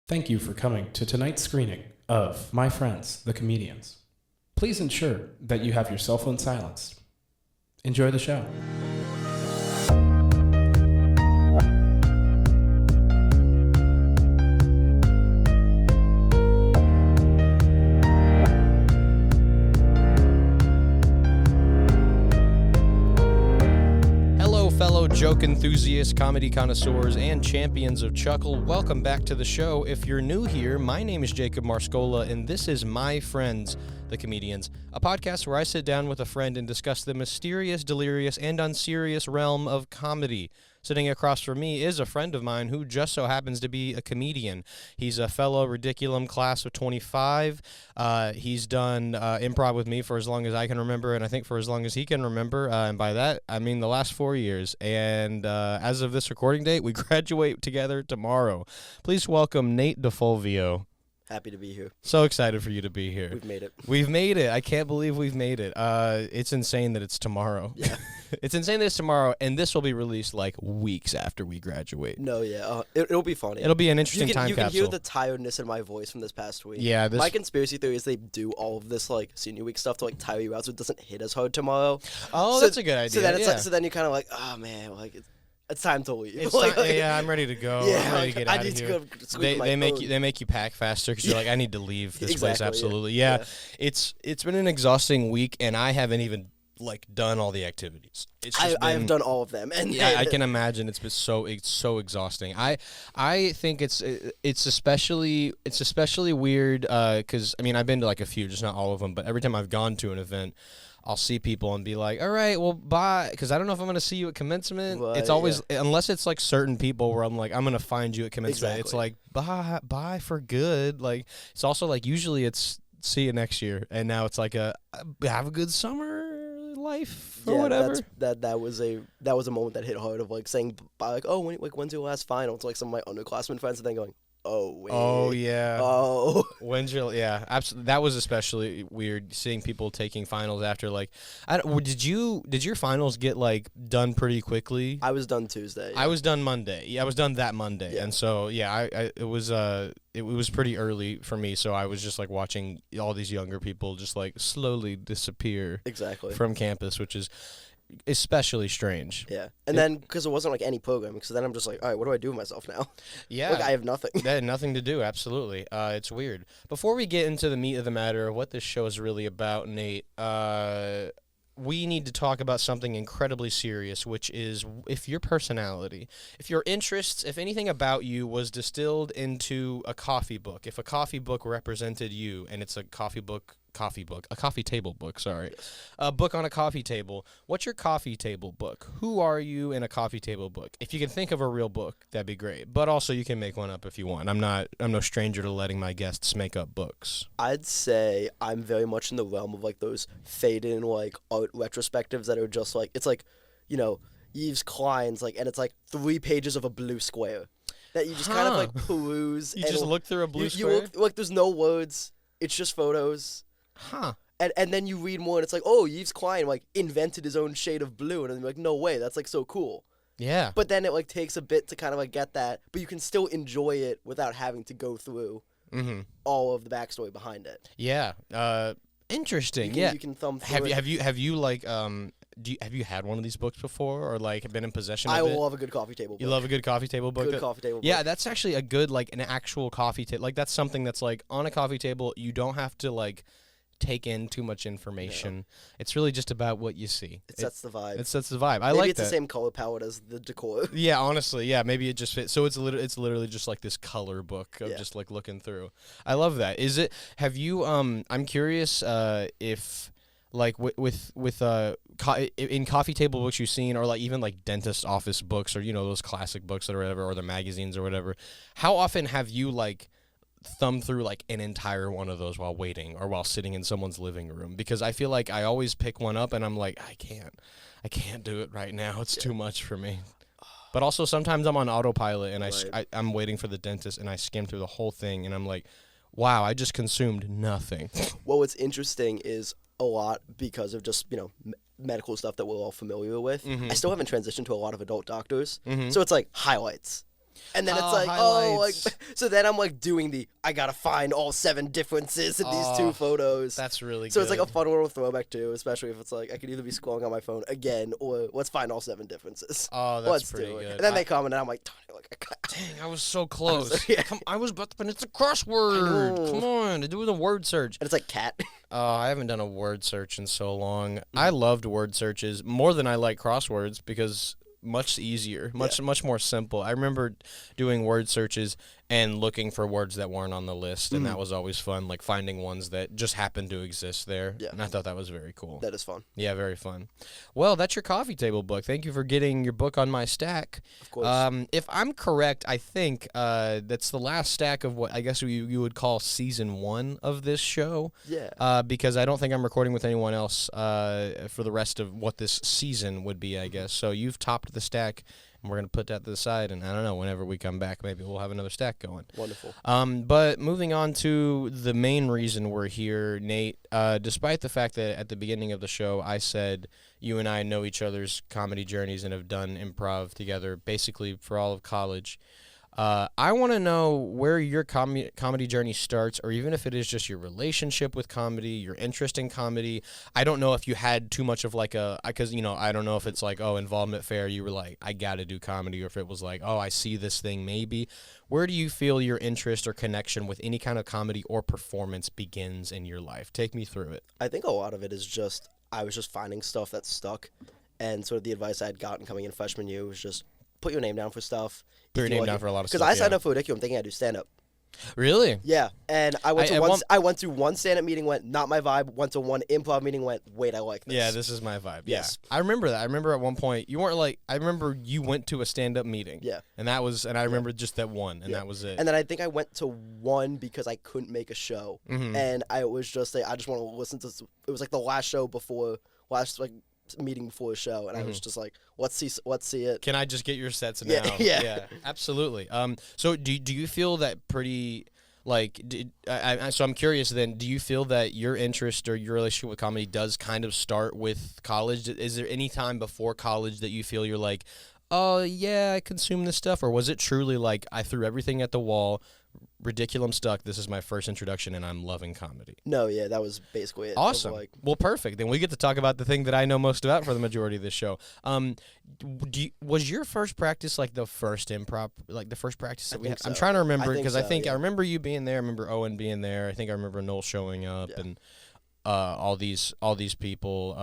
Thank you for coming to tonight's screening of My Friends, the Comedians. Please ensure that you have your cell phone silenced. Enjoy the show. Joke enthusiasts, comedy connoisseurs, and champions of chuckle, welcome back to the show. If you're new here, my name is Jacob Marscola, and this is My Friends, the Comedians, a podcast where I sit down with a friend and discuss the mysterious, delirious, and unserious realm of comedy. Sitting across from me is a friend of mine who just so happens to be a comedian. He's a fellow Ridiculum class of 25. He's done improv with me for as long as I can remember, and I think for as long as he can remember. And by that, I mean the last 4 years. And as of this recording date, we graduate together tomorrow. Please welcome Nate DiFulvio. Happy to be here. So excited for you to be here. We've made it. We've made it. I can't believe we've made it. It's insane that it's tomorrow. Yeah. It's insane that it's tomorrow, and this will be released like weeks after we graduate. No, yeah. It'll be funny. It'll be an interesting time You capsule. can hear the tiredness in my voice from this past week. Yeah. My conspiracy theory is they do all of this like senior week stuff to like tire you out so it doesn't hit as hard tomorrow. Oh, so, that's a good idea. So then it's yeah. like, so then you're kind of like, oh man, like it's time to leave. Yeah, I'm ready to go. Yeah, I'm ready to get out of here. They make you pack faster because you're like, I need to leave this place. Absolutely. Yeah. It's been an exhausting week, and I haven't even like done all the activities. I have done all of them, and yeah, I can imagine it's so exhausting. I think it's especially weird because I mean I've been to like a few, just not all of them, but every time I've gone to an event, I'll see people and be like, all right, well, bye, because I don't know if I'm going to see you at commencement. Right, it's always, unless it's like certain people where I'm like, I'm going to find you at commencement. Exactly. It's like, bye for good. Like, it's also like, usually it's see you next year. And now it's like have a good summer life or whatever. That was a moment that hit hard of like saying bye, like, oh, when's your last final? To like some of my underclassmen friends, and then going, oh, wait. Oh, yeah. Oh. Yeah, absolutely. That was especially weird, seeing people taking finals after, like, did your finals get, like, done pretty quickly? I was done Tuesday. Yeah. I was done Monday. Yeah, I was done that Monday. Yeah. And so, yeah, it was pretty early for me, so I was just, like, watching all these younger people just, like, slowly disappear from campus, which is especially strange. Yeah. And then, because it wasn't like any programming, so then I'm just like, all right, what do I do with myself now? Yeah. Like, I have nothing. That had nothing to do, absolutely. It's weird. Before we get into the meat of the matter of what this show is really about, Nate, we need to talk about something incredibly serious, which is if your personality, if your interests, if anything about you was distilled into a coffee book, if a coffee book represented you, and it's a coffee table book, sorry. Yes. A book on a coffee table. What's your coffee table book? Who are you in a coffee table book? If you can think of a real book, that'd be great. But also you can make one up if you want. I'm no stranger to letting my guests make up books. I'd say I'm very much in the realm of like those fade-in like art retrospectives that are just like, it's like, you know, Yves Klein's like, and it's like 3 pages of a blue square that you just kind of like peruse. You just look through a blue square? Like there's no words. It's just photos. Huh. And then you read more, and it's like, oh, Yves Klein, like, invented his own shade of blue. And I'm like, no way, that's, like, so cool. Yeah. But then it, like, takes a bit to kind of, like, get that. But you can still enjoy it without having to go through all of the backstory behind it. Yeah. Interesting. You can thumb through it. Have you, like, have you had one of these books before, or, like, been in possession of it? I love a good coffee table book. You love a good coffee table book? Good coffee table book. Yeah, that's actually a good, like, an actual coffee table. Like, that's something that's, like, on a coffee table, you don't have to, like, take in too much information. No. It's really just about what you see. It sets the vibe. I like that. Maybe it's the same color palette as the decor. Yeah, honestly, yeah. Maybe it just fits. So it's literally just like this color book of just like looking through. I love that. Is it? Have you? I'm curious if like in coffee table books you've seen, or like even like dentist office books, or you know those classic books or whatever, or the magazines or whatever. How often have you like thumb through like an entire one of those while waiting or while sitting in someone's living room? Because I feel like I always pick one up and I'm like, I can't do it right now. It's too much for me. But also sometimes I'm on autopilot and I'm waiting for the dentist and I skim through the whole thing and I'm like, wow, I just consumed nothing. Well, what's interesting is a lot because of just, you know, medical stuff that we're all familiar with. I still haven't transitioned to a lot of adult doctors. So it's like highlights. And then it's Oh, like, highlights. so then I'm like doing I gotta find all 7 differences in these 2 photos. That's really So good. it's like a fun little throwback too, especially if it's like I could either be scrolling on my phone again or let's find all 7 differences. Oh, that's Let's pretty do it. good. And then they comment and I'm like, darn it, Dang, I was so close. yeah. I was about to, but it's a crossword. know. Come on, to do the word search. and it's like cat. I haven't done a word search in so long. I loved word searches more than I like crosswords because much easier, much more simple. I remember doing word searches and looking for words that weren't on the list, and that was always fun, like finding ones that just happened to exist there. Yeah. And I thought that was very cool. That is fun. Yeah, very fun. Well, that's your coffee table book. Thank you for getting your book on my stack. Of course. If I'm correct, I think that's the last stack of what I guess you would call season 1 of this show. Yeah. Because I don't think I'm recording with anyone else for the rest of what this season would be, I guess. So you've topped the stack, and we're going to put that to the side, and I don't know, whenever we come back, maybe we'll have another stack going. Wonderful. But moving on to the main reason we're here, Nate, despite the fact that at the beginning of the show I said you and I know each other's comedy journeys and have done improv together basically for all of college, I want to know where your comedy journey starts, or even if it is just your relationship with comedy, your interest in comedy. I don't know if you had too much of like because, I don't know if it's like, involvement fair, you were like, I got to do comedy, or if it was like, I see this thing maybe. Where do you feel your interest or connection with any kind of comedy or performance begins in your life? Take me through it. I think a lot of it is just I was just finding stuff that stuck, and sort of the advice I had gotten coming in freshman year was just put your name down for stuff. Put your name down for a lot of stuff. Because I signed up for Ridiculum thinking I'd do stand-up. Really? Yeah, and I went to one stand-up meeting, went, not my vibe, went to one improv meeting, went, wait, I like this. Yeah, this is my vibe. Yes. Yeah. I remember that. I remember at one point, you weren't like, I remember you went to a stand-up meeting. Yeah. And I remember just that one, and that was it. And then I think I went to one because I couldn't make a show. And I was just like, I just want to listen to, it was like the last show before, meeting before a show, and I was just like, let's see it. Can I just get your sets now? Yeah, yeah. Absolutely. So do you feel that pretty, like, so I'm curious then, do you feel that your interest or your relationship with comedy does kind of start with college? Is there any time before college that you feel you're like, oh yeah, I consume this stuff, or was it truly like, I threw everything at the wall, Ridiculum stuck, this is my first introduction, and I'm loving comedy? No, yeah, that was basically it. Awesome. Well, perfect. Then we get to talk about the thing that I know most about for the majority of this show. Was your first practice like the first improv, like the first practice that we had? So. I'm trying to remember because I so, think yeah. I remember you being there. I remember Owen being there. I think I remember Noel showing up and all these people.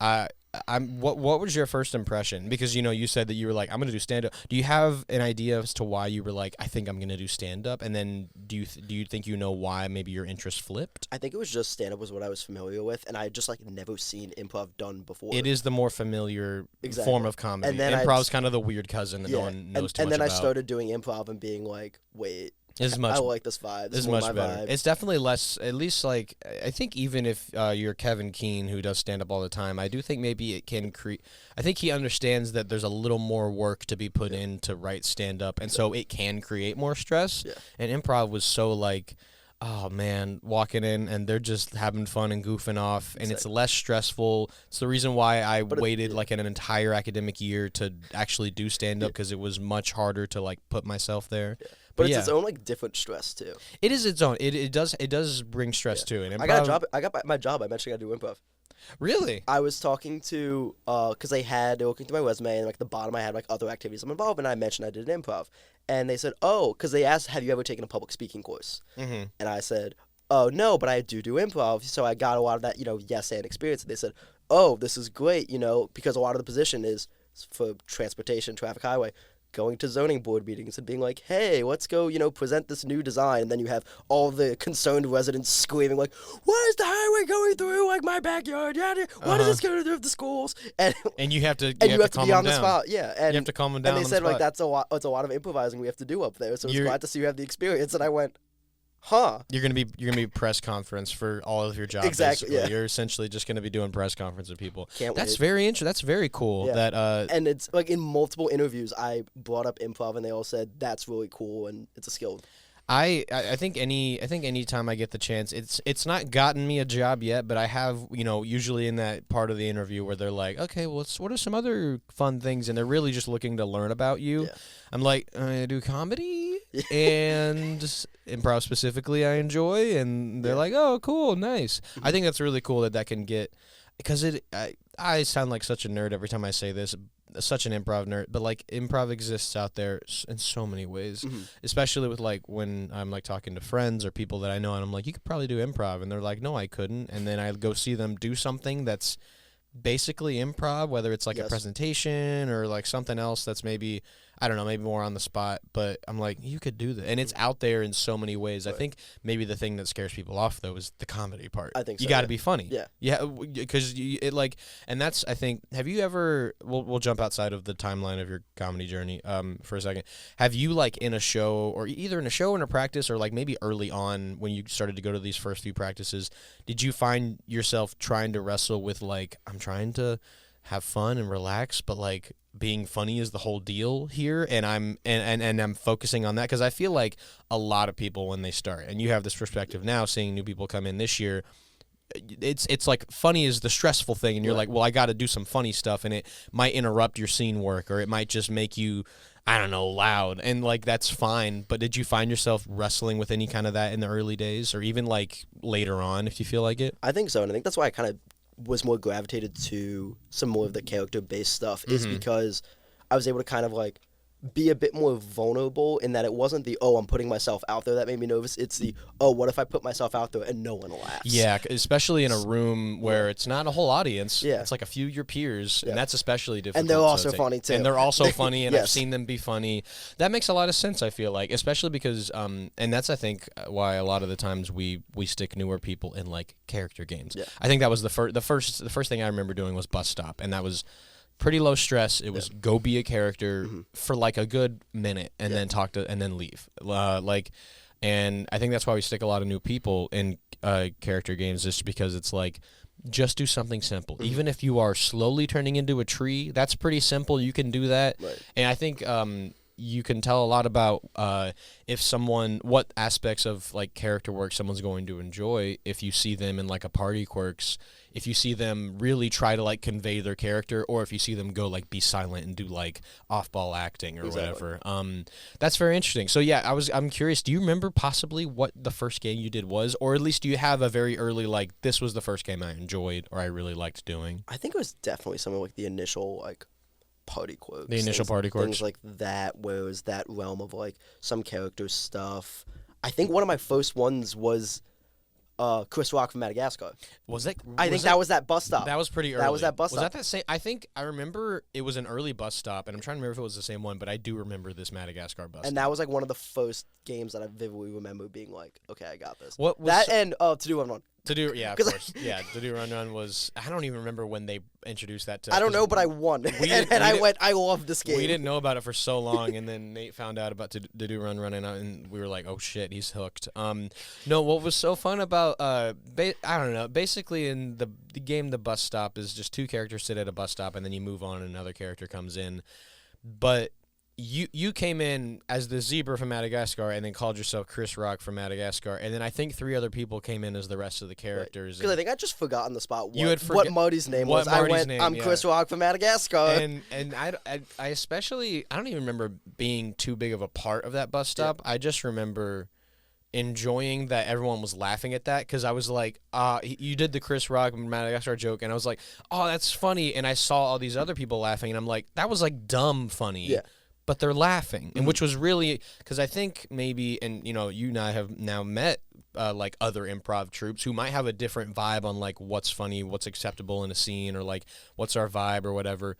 What was your first impression? Because you said that you were like, I'm gonna do stand up. Do you have an idea as to why you were like, I think I'm gonna do stand up? And then do you think why maybe your interest flipped? I think it was just stand up was what I was familiar with, and I had just like never seen improv done before. It is the more familiar form of comedy. And then Improv's kind of the weird cousin that no one knows too much about. And then I started doing improv and being like, wait, I like this vibe. This is much better. Vibe. It's definitely less, at least like, I think even if you're Kevin Keane, who does stand up all the time, I do think maybe it can create, I think he understands that there's a little more work to be put in to write stand up, and so it can create more stress. Yeah. And improv was so like, oh man, walking in and they're just having fun and goofing off, and it's less stressful. It's the reason why I waited like an entire academic year to actually do stand up, because it was much harder to like put myself there. Yeah. But it's its own like different stress too. It is its own. It does bring stress too. And I got a job. I got my job. I mentioned I do improv. Really? I was talking to because they were looking through my resume, and like the bottom I had like other activities I'm involved in. I mentioned I did an improv, and they said, oh, because they asked, have you ever taken a public speaking course? And I said, oh no, but I do improv, so I got a lot of that yes and experience. And they said, oh, this is great, because a lot of the position is for transportation, traffic, highway, going to zoning board meetings and being like, hey, let's go, present this new design. And then you have all the concerned residents screaming like, why is the highway going through like my backyard? What is this going to do with the schools? And you have to you have to calm be on them the spot. Yeah. And you have to calm them down. And they said like it's a lot of improvising we have to do up there. So it's glad to see you have the experience. And I went, huh. You're gonna be press conference for all of your jobs. Exactly. Basically. Yeah. You're essentially just gonna be doing press conference with people. That's very interesting. That's very cool. Yeah. That and it's like in multiple interviews I brought up improv and they all said that's really cool and it's a skill. I think any time I get the chance, it's not gotten me a job yet, but I have, usually in that part of the interview where they're like, okay, well, what are some other fun things, and they're really just looking to learn about you. Yeah. I'm like, I do comedy and improv specifically. I enjoy, and they're like, oh, cool, nice. I think that's really cool that can get, because I sound like such a nerd every time I say this. Such an improv nerd, but like improv exists out there in so many ways, especially with like when I'm like talking to friends or people that I know, and I'm like, you could probably do improv, and they're like, no, I couldn't, and then I go see them do something that's basically improv, whether it's like a presentation or like something else that's maybe, I don't know, maybe more on the spot, but I'm like, you could do that, and it's out there in so many ways. I think maybe the thing that scares people off though is the comedy part. I think so, you got to be funny. Yeah, because it like, and that's, I think, have you ever? We'll jump outside of the timeline of your comedy journey for a second. Have you like in a show, or either in a show or in a practice, or like maybe early on when you started to go to these first few practices, did you find yourself trying to wrestle with like, I'm trying to have fun and relax, but like being funny is the whole deal here, and I'm focusing on that? Because I feel like a lot of people when they start, and you have this perspective now seeing new people come in this year, it's like funny is the stressful thing, and you're like, well, I got to do some funny stuff, and it might interrupt your scene work, or it might just make you, I don't know, loud, and like that's fine. But did you find yourself wrestling with any kind of that in the early days, or even like later on if you feel like it? I think so, and I think that's why I kind of was more gravitated to some more of the character-based stuff, is because I was able to kind of like be a bit more vulnerable in that it wasn't the, I'm putting myself out there that made me nervous. It's the, what if I put myself out there and no one laughs? Yeah, especially in a room where it's not a whole audience. Yeah. It's like a few of your peers, and that's especially difficult. And they're also funny, too. And they're also funny, and Yes. I've seen them be funny. That makes a lot of sense, I feel like, especially because, and that's, I think, why a lot of the times we stick newer people in, like, character games. Yeah. I think that was the first thing I remember doing was Bus Stop, and that was pretty low stress. It was go be a character for like a good minute and then talk to, and then leave. And I think that's why we stick a lot of new people in character games, just because it's like, just do something simple. Even if you are slowly turning into a tree, that's pretty simple. You can do that. Right. And I think you can tell a lot about what aspects of like character work someone's going to enjoy if you see them in like a party quirks, if you see them really try to like convey their character, or if you see them go like be silent and do like off-ball acting or whatever. That's very interesting. So yeah, I'm curious, do you remember possibly what the first game you did was, or at least do you have a very early like, this was the first game I enjoyed or I really liked doing? I think it was definitely something like the initial like party quirks. The initial party quirks. Things like that, where it was that realm of like some character stuff. I think one of my first ones was Chris Rock from Madagascar. I think that was that bus stop. That was pretty early. That was that bus stop. stop. Was that that same? I think I remember it was an early bus stop, and I'm trying to remember if it was the same one, but I do remember this Madagascar bus stop. And that was like one of the first games that I vividly remember being like, okay, I got this. What was that and To Do One Run. To Do, yeah, of course. Yeah, To Do Run Run was, I don't even remember when they introduced that to us. I don't know, but I won. I loved this game. We didn't know about it for so long, and then Nate found out about To Do Run Run, and we were like, oh shit, he's hooked. No, what was so fun about, I don't know, basically in the game, the bus stop is just two characters sit at a bus stop, and then you move on and another character comes in. But you came in as the zebra from Madagascar and then called yourself Chris Rock from Madagascar, and then I think 3 other people came in I the characters. Because I think I just forgot on the spot what Marty's name was. I'm Chris Rock from Madagascar. And I especially, I don't even remember being too big of a part of that bus stop. Yeah. I just remember enjoying that everyone was laughing at that, because I was like, you did the Chris Rock Madagascar joke, and I was like, oh, that's funny, and I saw all these other people laughing, and I'm like, that was like dumb funny. Yeah. But they're laughing, and which was really, because I think maybe, and you and I have now met like other improv troupes who might have a different vibe on like what's funny, what's acceptable in a scene, or like what's our vibe or whatever.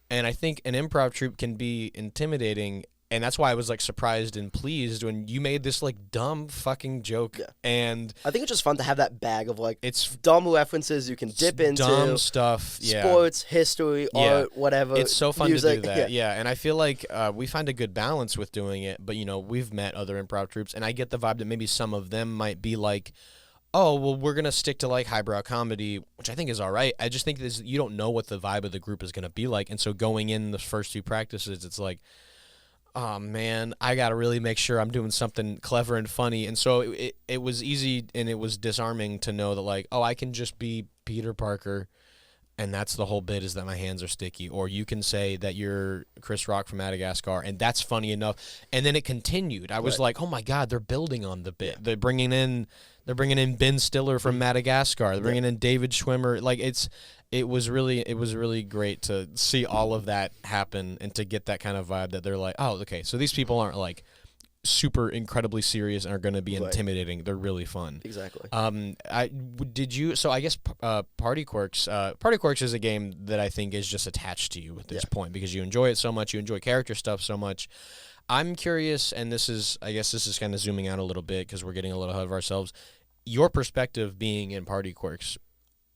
And I think an improv troupe can be intimidating, and that's why I was like surprised and pleased when you made this like dumb fucking joke. Yeah. And I think it's just fun to have that bag of like it's dumb references you can dip into. Dumb stuff. Sports, history, art, whatever. It's so fun music. to do that. Yeah. And I feel like we find a good balance with doing it. But we've met other improv troupes, and I get the vibe that maybe some of them might be like, oh, well, we're going to stick to like highbrow comedy, which I think is all right. I just think you don't know what the vibe of the group is going to be like. And so going in the first 2 practices, it's like, oh man, I gotta really make sure I'm doing something clever and funny. And so it was easy and it was disarming to know that like, oh, I can just be Peter Parker, and that's the whole bit, is that my hands are sticky. Or you can say that you're Chris Rock from Madagascar, and that's funny enough. And then it continued. I was like, oh my God, they're building on the bit. Yeah. They're bringing in Ben Stiller from Madagascar. They're bringing in David Schwimmer. Like it was really great to see all of that happen and to get that kind of vibe that they're like, oh, okay, so these people aren't like super incredibly serious and are going to be intimidating. They're really fun. Exactly. So I guess Party Quirks. Party Quirks is a game that I think is just attached to you at this point because you enjoy it so much. You enjoy character stuff so much. I'm curious, and this is kind of zooming out a little bit because we're getting a little ahead of ourselves. Your perspective being in Party Quirks,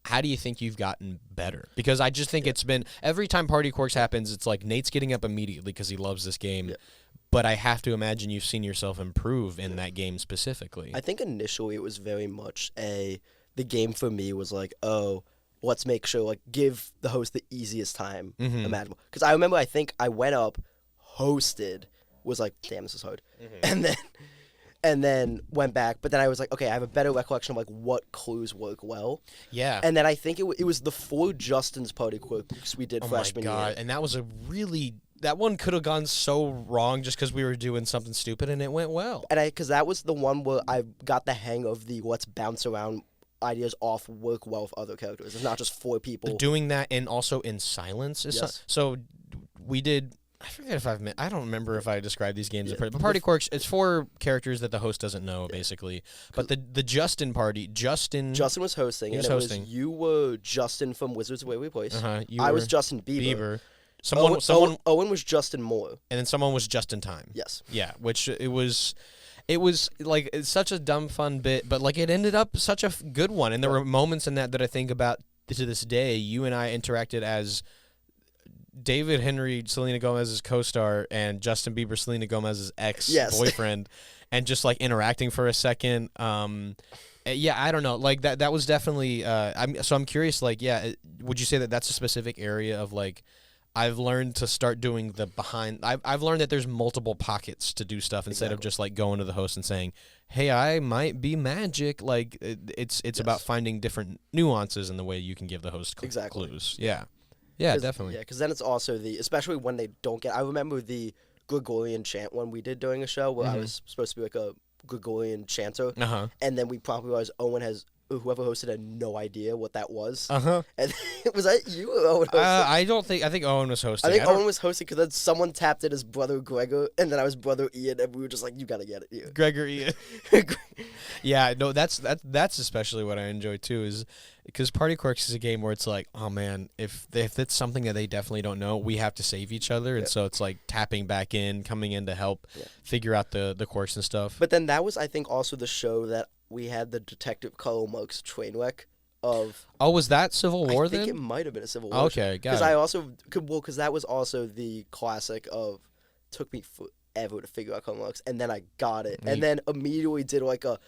how do you think you've gotten better? Because I just think it's been, every time Party Quirks happens, it's like Nate's getting up immediately because he loves this game. Yeah. But I have to imagine you've seen yourself improve in that game specifically. I think initially it was very much the game for me was like, oh, let's make sure, like, give the host the easiest time imaginable. Because I remember, I think I went up, hosted, was like, damn, this is hard. And then went back, but then I was like, okay, I have a better recollection of like what clues work well. Yeah. And then I think it was the 4 Justin's Party Quirks we did freshman year. And that was that one could have gone so wrong just because we were doing something stupid and it went well. And because that was the one where I got the hang of the let's bounce around ideas off work well with other characters. It's not just 4 people. Doing that and also in silence. So we did... I forget if I don't remember if I described these games. But Party Quirks, it's 4 characters that the host doesn't know, basically. But the Justin party, Justin was hosting. He was hosting. You were Justin from Wizards of Waverly Place. I was Justin Bieber. Someone Owen was Justin Moore. And then someone was Justin Time. Yes. Yeah, which it was like, it's such a dumb fun bit, but like it ended up such a good one. And there were moments in that I think about to this day. You and I interacted as David Henry, Selena Gomez's co-star, and Justin Bieber, Selena Gomez's ex-boyfriend, and just like interacting for a second. Yeah, I don't know. Like that was definitely. I'm curious. Like, yeah, would you say that that's a specific area of like? I've learned to start doing the behind. I've learned that there's multiple pockets to do stuff instead of just like going to the host and saying, "Hey, I might be magic." Like it's about finding different nuances in the way you can give the host clues. Yeah. Yeah, definitely. Yeah, because then it's also especially when they don't get. I remember the Gregorian chant one we did during a show where I was supposed to be like a Gregorian chanter, and then we probably realized whoever hosted had no idea what that was. And was that you or Owen hosting? I think Owen was hosting. I think Owen was hosting because then someone tapped in his brother Gregor, and then I was brother Ian, and we were just like, you gotta get it here. Gregor Ian. Yeah, no, that's especially what I enjoy too, is because Party Quirks is a game where it's like, oh man, if it's something that they definitely don't know, we have to save each other, and so it's like tapping back in, coming in to help figure out the quirks and stuff. But then that was, I think, also the show that we had the Detective Karl Marx train wreck of. Oh, was that Civil War then? I think it might have been a Civil War. Okay, got it. Because that was also the classic of, took me forever to figure out Karl Marx, and then I got it, and then immediately did like a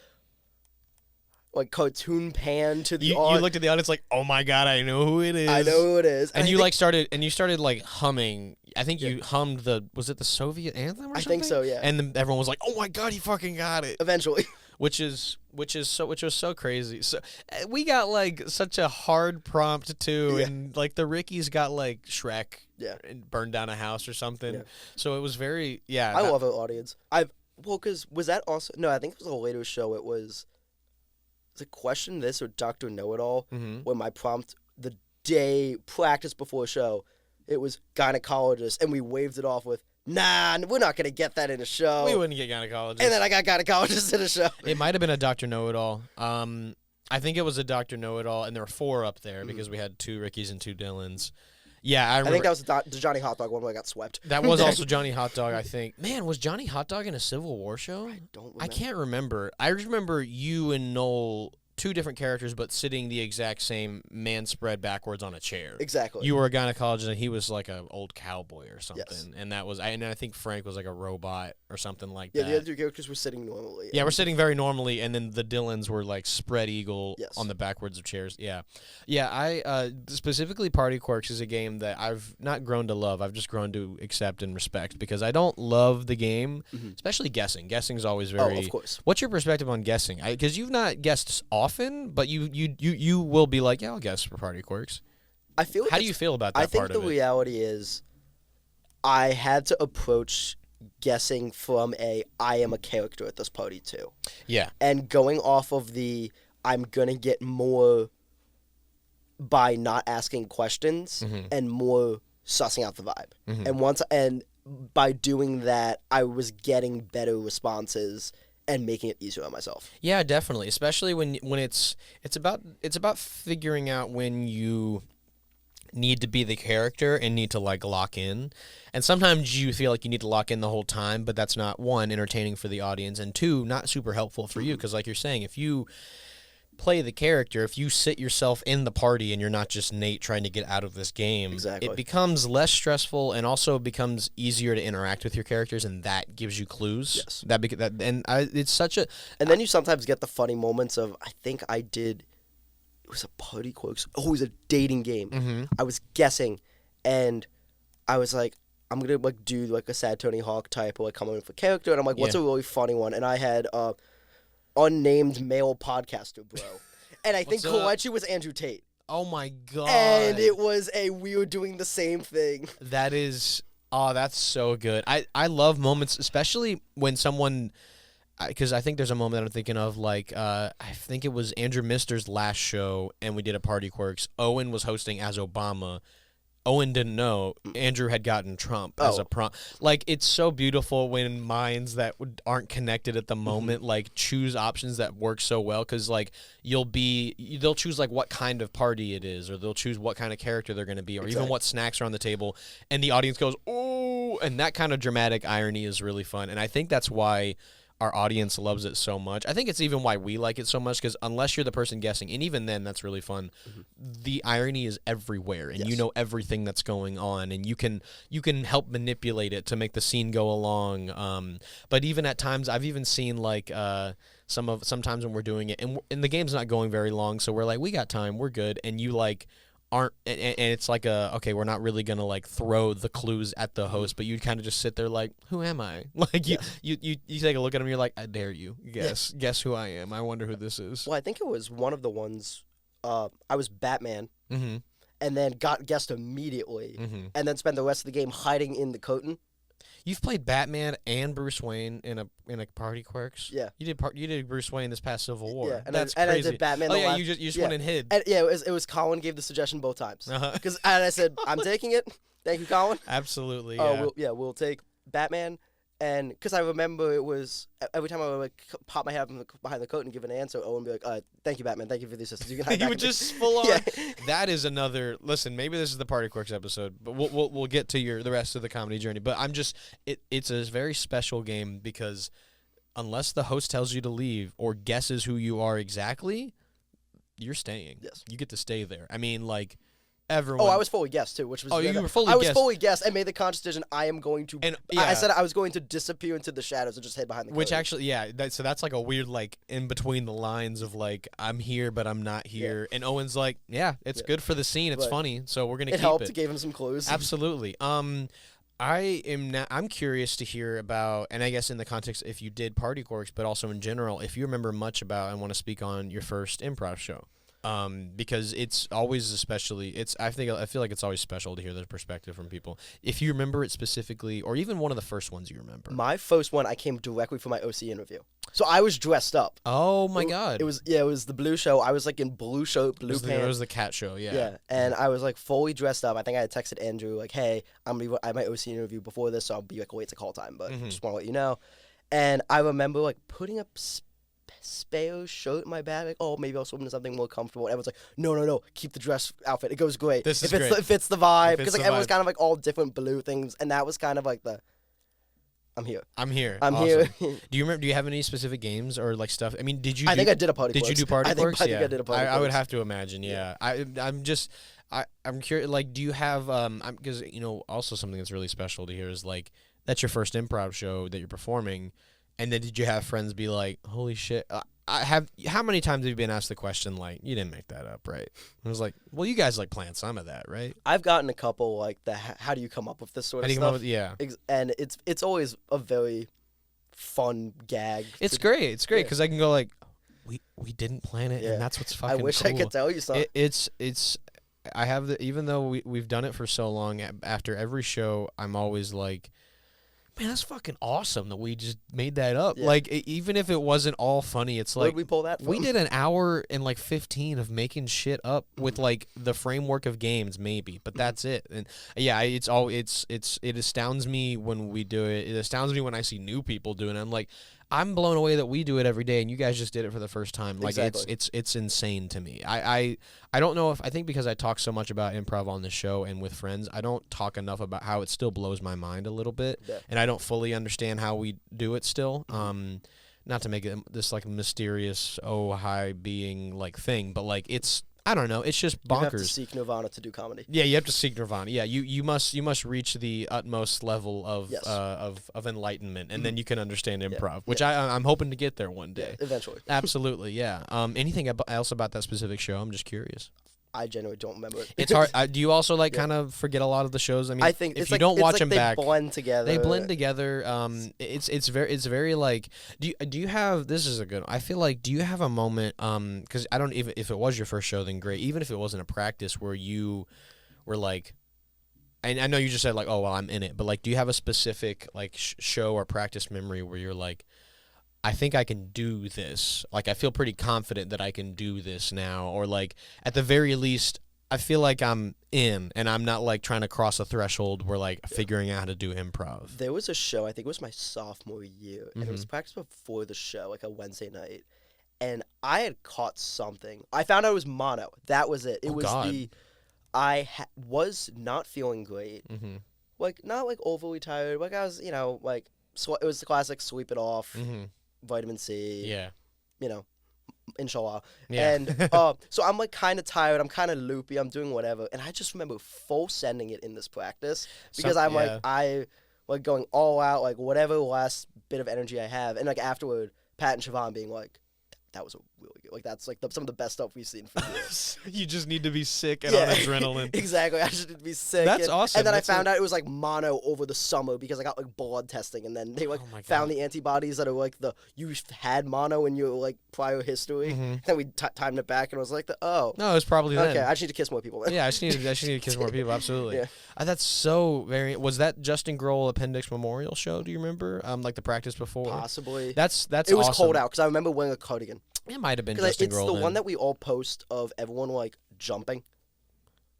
cartoon pan to the you looked at the audience like, oh my god, I know who it is. I know who it is. And you started like humming. I think you hummed was it the Soviet anthem or something? I think so, yeah. And then everyone was like, oh my god, he fucking got it. Eventually. Which was so crazy. So we got like such a hard prompt too, and like the Rickies got like Shrek, and burned down a house or something. Yeah. So it was very I love our audience. Because was that also I think it was a later show. It was a Question This or Dr. Know-It-All, where my prompt the day practice before a show, it was gynecologist, and we waved it off with, nah, we're not going to get that in a show. We wouldn't get gynecologist. And then I got gynecologist in a show. It might have been a Dr. Know-It-All. I think it was a Dr. Know-It-All, and there were 4 up there because we had 2 Rickies and 2 Dylans. Yeah, I remember. I think that was the Johnny Hot Dog one where I got swept. That was also Johnny Hot Dog, I think. Man, was Johnny Hot Dog in a Civil War show? I don't remember. I can't remember. I just remember you and Noel two different characters, but sitting the exact same man spread backwards on a chair. Exactly. You were a gynecologist, and he was like an old cowboy or something. Yes. And that was, and I think Frank was like a robot or something like Yeah, that. the other two characters were sitting normally. Yeah, we're sitting very normally, and then the Dylans were like spread eagle Yes. on the backwards of chairs. Yeah. I specifically Party Quirks is a game that I've not grown to love. I've just grown to accept and respect because I don't love the game, especially guessing. Guessing's always very. Oh, of course. What's your perspective on guessing? Because you've not guessed often, but you will be like, yeah, I'll guess for Party Quirks. I feel like How do you feel about that I think part the of it? reality is I had to approach guessing from I am a character at this party too. Yeah. And going off of I'm going to get more by not asking questions and more sussing out the vibe. And by doing that, I was getting better responses and making it easier on myself. Yeah, definitely. Especially when it's about figuring out when you need to be the character and need to like lock in. And sometimes you feel like you need to lock in the whole time, but that's not, one, entertaining for the audience, and two, not super helpful for you because like you're saying, if you play the character, if you sit yourself in the party and you're not just Nate trying to get out of this game, Exactly. it becomes less stressful and also becomes easier to interact with your characters, and that gives you clues. Yes. It's such a. And then you sometimes get the funny moments of, I think I did, it was a Party Quirks. Oh, it was a dating game. I was guessing, and I was like, I'm going to like do like a sad Tony Hawk type or like come up with a character, and I'm like, what's a really funny one? And I had unnamed male podcaster, bro. And I think Koichi was Andrew Tate. Oh my god! And it was we were doing the same thing. That is, that's so good. I love moments, especially when someone, because I think there's a moment I'm thinking of, like, I think it was Andrew Mister's last show, and we did a Party Quirks. Owen was hosting as Obama. Owen didn't know Andrew had gotten Trump as a prompt. Like, it's so beautiful when minds that aren't connected at the moment, like, choose options that work so well, because, like, they'll choose, like, what kind of party it is, or they'll choose what kind of character they're going to be, or even what snacks are on the table, and the audience goes, oh, and that kind of dramatic irony is really fun, and I think that's why our audience loves it so much. I think it's even why we like it so much, because unless you're the person guessing, and even then that's really fun, the irony is everywhere, and you know everything that's going on, and you can help manipulate it to make the scene go along. But even at times, I've even seen like sometimes when we're doing it, and the game's not going very long, so we're like, we got time, we're good, and you like aren't, and it's like okay, we're not really gonna like throw the clues at the host, but you kind of just sit there like, who am I? Like you take a look at him, you're like, I dare you, guess who I am. I wonder who this is. Well, I think it was one of the ones. I was Batman, Mm-hmm. and then got guessed immediately, and then spent the rest of the game hiding in the curtain. You've played Batman and Bruce Wayne in a Party Quirks. Yeah. You did Bruce Wayne this past Civil War. Yeah, and That's I crazy. did Batman. Oh the yeah, last, you just went and hid. And yeah, it was Colin gave the suggestion both times. Because and I said, I'm taking it. Thank you, Colin. Absolutely. Yeah. We'll take Batman. And because I remember it was every time I would like pop my head up behind the curtain and give an answer, Owen would be like, "Thank you, Batman. Thank you for the assistance. You can hide You back would in the-" just full on. Yeah. That is another. Listen, maybe this is the Party Quirks episode, but we'll get to the rest of the comedy journey. But it's a very special game because unless the host tells you to leave or guesses who you are exactly, you're staying. Yes. You get to stay there. I mean, like. Everyone. Oh, I was fully guessed too, which was you were fully I was guessed. fully guessed and made the conscious decision. I am going to. And, I said I was going to disappear into the shadows and just hide behind the. Which curtain. actually, so that's like a weird like in between the lines of like I'm here but I'm not here, and Owen's like, it's good for the scene, it's Right. funny, so we're gonna keep helped. it. Gave him some clues. Absolutely. I'm curious to hear about, and I guess in the context if you did Party Quirks, but also in general, if you remember much about and want to speak on your first improv show. Because it's always I feel like it's always special to hear the perspective from people. If you remember it specifically, or even one of the first ones you remember. My first one, I came directly from my OC interview, so I was dressed up. Oh my god! It was the blue show. I was like in blue shirt, blue pants. It was the cat show, yeah. Yeah, and I was like fully dressed up. I think I had texted Andrew like, "Hey, I had my OC interview before this, so I'll be like late to call time, but just want to let you know." And I remember like putting up spare shirt in my bag, like, oh, maybe I'll swim into something more comfortable. And everyone's like, no, keep the dress outfit. It goes great. This is great. It fits the vibe. Because like everyone's vibe. kind of like all different blue things, and that was kind of like I'm here. I'm here. I'm Awesome. here. Do you have any specific games or like stuff? I mean, did you? I think I did a party. Did you do party quirks? I think I did a party. I would have to imagine. Yeah. I'm curious. Like, do you have because also something that's really special to hear is like that's your first improv show that you're performing, and then did you have friends be like, "Holy shit"? How many times have you been asked the question like, "You didn't make that up, right?" I was like, "Well, you guys like plan some of that, right?" I've gotten a couple like the how do you come up with this sort of stuff? Yeah. And it's always a very fun gag. It's great. It's great because I can go like, we didn't plan it, and that's what's fucking. I wish cool. I could tell you something. It's. I have even though we've done it for so long. After every show, I'm always like, man, that's fucking awesome that we just made that up. Yeah. Like even if it wasn't all funny, it's Where like did we pull that from? we did an hour and like 15 of making shit up with like the framework of games maybe, but that's it. And yeah, it astounds me when we do it. It astounds me when I see new people doing it. I'm like, I'm blown away that we do it every day and you guys just did it for the first time. Like exactly. it's insane to me. I don't know I think because I talk so much about improv on the show and with friends, I don't talk enough about how it still blows my mind a little bit. Yeah. And I don't fully understand how we do it still. Not to make it this like mysterious high being like thing, but like it's I don't know. It's just bonkers. You have to seek nirvana to do comedy. Yeah, you have to seek nirvana. Yeah, you must reach the utmost level of Yes. of enlightenment, and then you can understand improv, which I'm hoping to get there one day. Yeah, eventually. Absolutely, yeah. Anything else about that specific show? I'm just curious. I genuinely don't remember it. It's hard. Do you also like kind of forget a lot of the shows? I mean, I think if it's you like, don't watch like them back, they blend together. They blend together. It's very like. Do you have? This is a good. I feel like. Do you have a moment? Because I don't even if it was your first show, then great. Even if it wasn't a practice where you were like. And I know you just said like, oh well, I'm in it, but like, do you have a specific like show or practice memory where you're like, I think I can do this. Like I feel pretty confident that I can do this now, or like at the very least. I feel like I'm in, and I'm not like trying to cross a threshold where like figuring out how to do improv. There was a show, I think it was my sophomore year, and it was practice before the show, like a Wednesday night, and I had caught something. I found out it was mono. That was it. It was God. I was not feeling great. Like not like overly tired. Like I was, like it was the classic sweep it off, vitamin C. Yeah. Inshallah. Yeah. And so I'm like kind of tired. I'm kind of loopy. I'm doing whatever. And I just remember full sending it in this practice because I like going all out, like whatever last bit of energy I have. And like afterward, Pat and Siobhan being like, that was a really good, like that's like some of the best stuff we've seen for years. You just need to be sick and on adrenaline. Exactly. I just need to be sick. That's awesome. And then I found out it was like mono over the summer because I got like blood testing, and then they like found the antibodies that are like you've had mono in your like prior history. And then we timed it back, and I was like, no, it was probably then. Okay, I just need to kiss more people. Then. Yeah, I just need to kiss more people. Absolutely. Yeah. That's so very. Was that Justin Grohl Appendix Memorial show? Do you remember? Like the practice before. Possibly. That's. It was awesome. cold out because I remember wearing a cardigan. It might have been Justin it's Grohl. the then. one that we all post of everyone like jumping.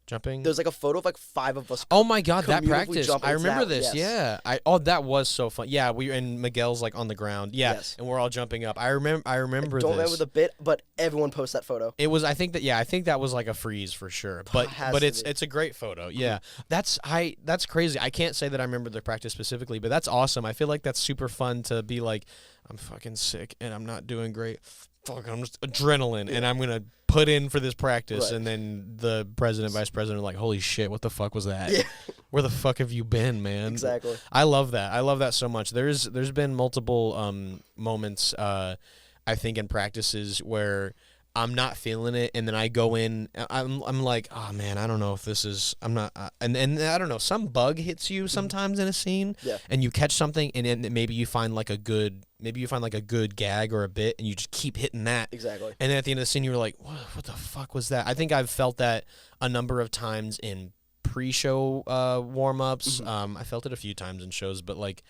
There's like a photo of like 5 of us. Oh my God, that communally practice! jumping. I remember Yes. this. Yeah, that was so fun. Yeah, we and Miguel's like on the ground. Yeah, Yes. and we're all jumping up. I remember. I don't this. remember the bit, but everyone posts that photo. It was. I think that was like a freeze for sure. But it's a great photo. Yeah, that's crazy. I can't say that I remember the practice specifically, but that's awesome. I feel like that's super fun to be like, I'm fucking sick and I'm not doing great. Fuck, I'm just adrenaline, and I'm gonna put in for this practice, Right. and then the president, vice president are like, holy shit, what the fuck was that? Yeah. Where the fuck have you been, man? Exactly. I love that. I love that so much. There's been multiple moments I think in practices where I'm not feeling it, and then I go in. I'm like, oh man, I don't know if this is. I'm not, and I don't know. Some bug hits you sometimes in a scene, and you catch something, and then maybe you find like a good gag or a bit, and you just keep hitting that. Exactly. And then at the end of the scene, you're like, what the fuck was that? I think I've felt that a number of times in pre-show warm-ups. I felt it a few times in shows, but like.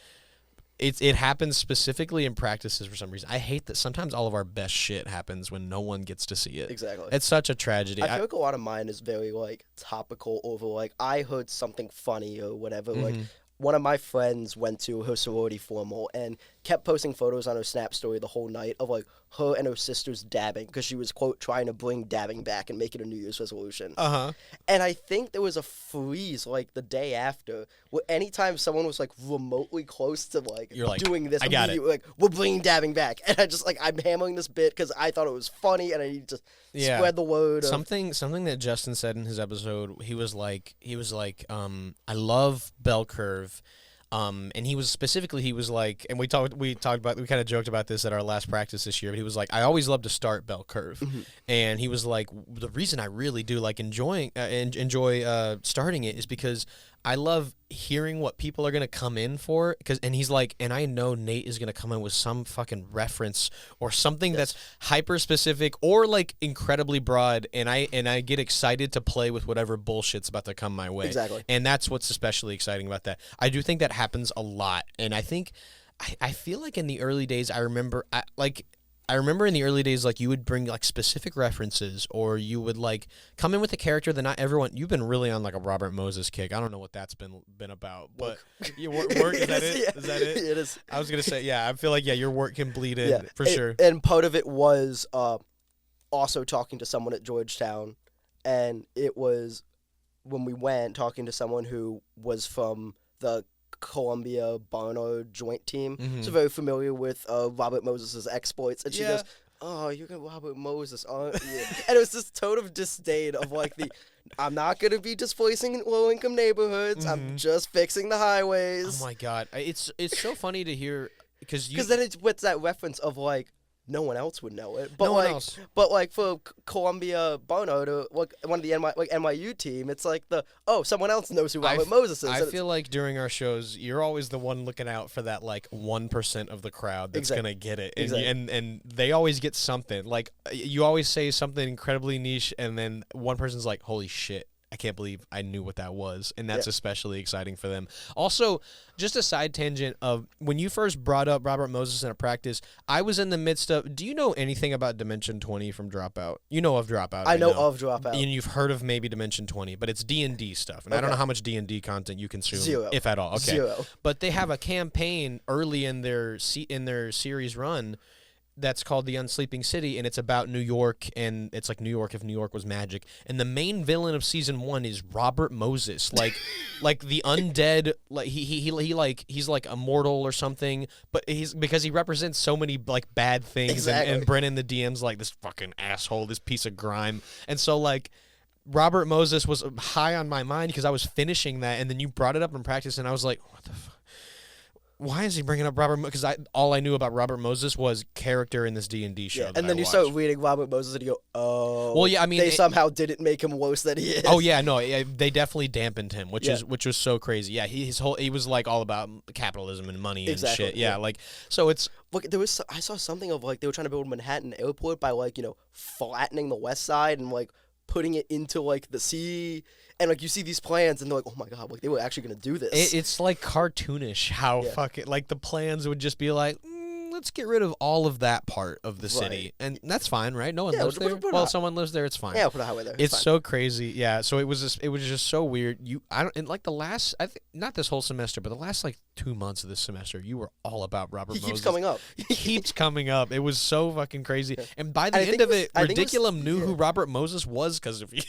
It happens specifically in practices for some reason. I hate that sometimes all of our best shit happens when no one gets to see it. Exactly. It's such a tragedy. I feel like a lot of mine is very like topical over like I heard something funny or whatever. Like one of my friends went to her sorority formal and kept posting photos on her Snap story the whole night of like her and her sister's dabbing because she was, quote, trying to bring dabbing back and make it a New Year's resolution. And I think there was a freeze like the day after where anytime someone was like remotely close to like doing this, I got it. Like, we're bringing dabbing back. And I just like, I'm hammering this bit because I thought it was funny and I need to spread the word. Something that Justin said in his episode, he was like, I love bell curve. And he was like, and we kind of joked about this at our last practice this year, but he was like, I always love to start bell curve. And he was like, the reason I really do like enjoy starting it is because I love hearing what people are going to come in for, and he's like, and I know Nate is going to come in with some fucking reference or something that's hyper specific or like incredibly broad, and I get excited to play with whatever bullshit's about to come my way. Exactly. And that's what's especially exciting about that. I do think that happens a lot, and I feel like in the early days, I remember in the early days, like, you would bring, like, specific references, or you would, like, come in with a character that not everyone... You've been really on, like, a Robert Moses kick. I don't know what that's been about, but... Work, is that it? Yeah. Is that it? It is. I was going to say, yeah, I feel like, your work can bleed in, for sure. And part of it was also talking to someone at Georgetown, and it was, when we went, talking to someone who was from the Columbia-Barnard joint team, so very familiar with Robert Moses' exploits, and she goes, "Oh, you're gonna Robert Moses, aren't you?" And it was this tone of disdain of like I'm not gonna be displacing low-income neighborhoods. I'm just fixing the highways. Oh my God, it's so funny to hear because then it's with that reference of like, no one else would know it, but no one else. But like for Columbia Barnard or like one of the NYU team, it's like someone else knows who Robert Moses is. I feel like during our shows, you're always the one looking out for that like 1% of the crowd that's gonna get it, and they always get something. Like you always say something incredibly niche, and then one person's like, "Holy shit, I can't believe I knew what that was," and that's especially exciting for them. Also, just a side tangent of when you first brought up Robert Moses in a practice, I was in the midst of. Do you know anything about Dimension 20 from Dropout? You know of Dropout. I know of Dropout, and you've heard of maybe Dimension 20, but it's D&D stuff, and I don't know how much D&D content you consume, Zero, if at all. Okay, zero. But they have a campaign early in their series run that's called The Unsleeping City, and it's about New York, and it's like New York if New York was magic. And the main villain of season 1 is Robert Moses, like the undead, like he's like immortal or something, but because he represents so many like bad things. Exactly. And Brennan the DM's like this fucking asshole, this piece of grime, and so like Robert Moses was high on my mind because I was finishing that, and then you brought it up in practice, and I was like, what the fuck? Why is he bringing up Robert? Because all I knew about Robert Moses was character in this D&D show. And then you start reading Robert Moses and you go, "Oh, well, yeah, I mean, they somehow didn't make him worse than he is." Oh yeah, no, they definitely dampened him, which was so crazy. Yeah, he was like all about capitalism and money and shit. Yeah, like so it's. Look, I saw something of like they were trying to build Manhattan Airport by like flattening the west side and like putting it into like the sea. And like you see these plans, and they're like, "Oh my God!" Like they were actually gonna do this. It's like cartoonish how fucking like the plans would just be like, let's get rid of all of that part of the city, and that's fine, right? No one lives there. Well, someone lives there, it's fine. Yeah, put a highway there. It's so crazy. Yeah, so it was just so weird. Like the last, not this whole semester, but the last like 2 months of this semester, you were all about Robert Moses. He keeps coming up. He keeps coming up. It was so fucking crazy. And by the end of it, Ridiculum knew who Robert Moses was because of you.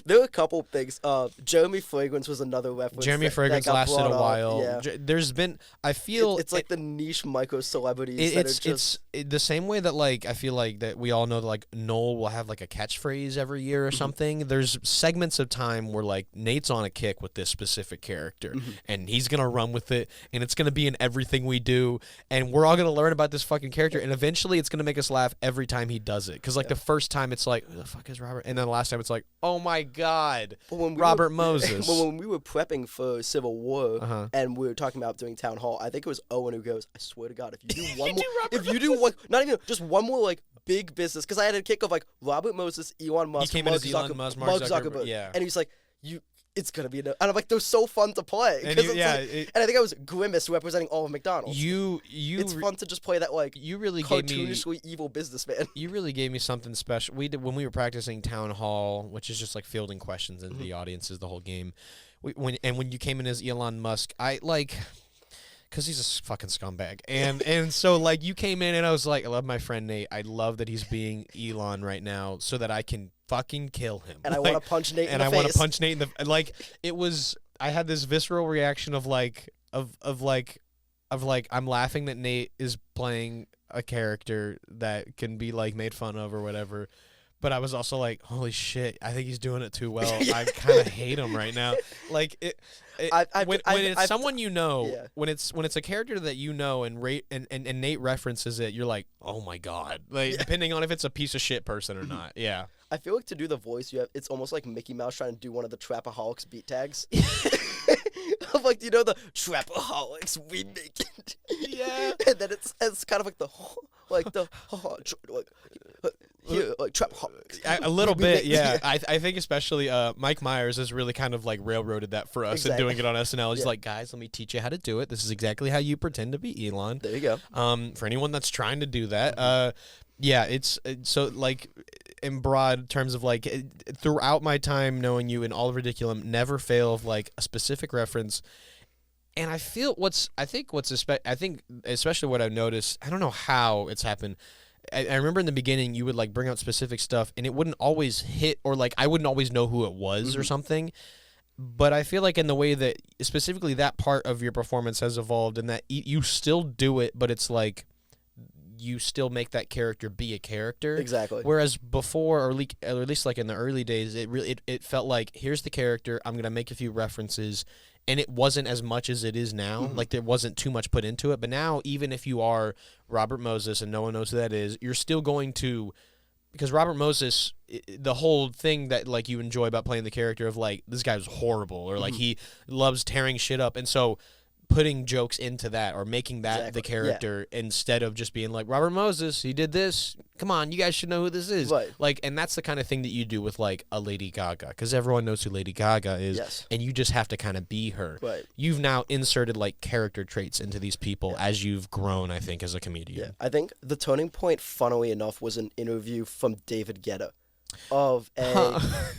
There were a couple things. Jeremy Fragrance was another reference. Jeremy Fragrance lasted a while. Yeah. There's been, I feel... It's like the niche micro celebrities it's the same way that like I feel like that we all know that like Noel will have like a catchphrase every year or something. There's segments of time where like Nate's on a kick with this specific character and he's gonna run with it and it's gonna be in everything we do and we're all gonna learn about this fucking character and eventually it's gonna make us laugh every time he does it because like the first time it's like who the fuck is Robert and then the last time it's like oh my God Robert Moses. Well, when we were prepping for Civil War and we were talking about doing Town Hall, I think it was Owen who goes, I swear to God, if you do one more, if you do one, not even just one more like big business, because I had a kick of like Robert Moses, Elon Musk, Mark Zuckerberg, yeah, and he's like, it's gonna be enough. And I'm like, they're so fun to play. And I think I was Grimace representing all of McDonald's. It's fun to just play that like you really cartoonishly evil businessman. You really gave me something special. We did when we were practicing Town Hall, which is just like fielding questions into the audiences the whole game. When you came in as Elon Musk, I like. Because he's a fucking scumbag. And so, like, you came in and I was like, I love my friend Nate. I love that he's being Elon right now so that I can fucking kill him. And I want to punch Nate in the face. And I want to punch Nate in the... Like, it was... I had this visceral reaction of, like... Of like, I'm laughing that Nate is playing a character that can be, like, made fun of or whatever. But I was also like, holy shit, I think he's doing it too well. I kind of hate him right now. Like, when it's someone you know, yeah. when it's a character that you know and Nate references it, you're like, oh my God. Like, depending on if it's a piece of shit person or not. Yeah. I feel like to do the voice, it's almost like Mickey Mouse trying to do one of the Trapaholics beat tags. Of like, you know, the Trapaholics, we make it. Yeah. And then it's kind of like the Trapaholics. A little bit, yeah. I think especially Mike Myers has really kind of like railroaded that for us and doing it on SNL. He's like, guys, let me teach you how to do it. This is exactly how you pretend to be Elon. There you go. For anyone that's trying to do that, yeah, it's so like in broad terms of like throughout my time knowing you in all of Ridiculum, never fail of like a specific reference. And I feel I think especially what I've noticed, I don't know how it's happened. I remember in the beginning you would like bring out specific stuff and it wouldn't always hit, or like I wouldn't always know who it was or something. But I feel like in the way that specifically that part of your performance has evolved and that you still do it, but it's like you still make that character be a character. Exactly. Whereas before, or at least like in the early days, it felt like, here's the character, I'm going to make a few references, and it wasn't as much as it is now. Like, there wasn't too much put into it. But now, even if you are Robert Moses and no one knows who that is, you're still going to... Because Robert Moses, the whole thing that, like, you enjoy about playing the character of, like, this guy's horrible, or, like, he loves tearing shit up. And so... putting jokes into that or making that the character instead of just being like, Robert Moses, he did this. Come on, you guys should know who this is. Right. Like, and that's the kind of thing that you do with like a Lady Gaga, because everyone knows who Lady Gaga is, and you just have to kind of be her. Right. You've now inserted like character traits into these people as you've grown, I think, as a comedian. Yeah. I think the turning point, funnily enough, was an interview from David Guetta.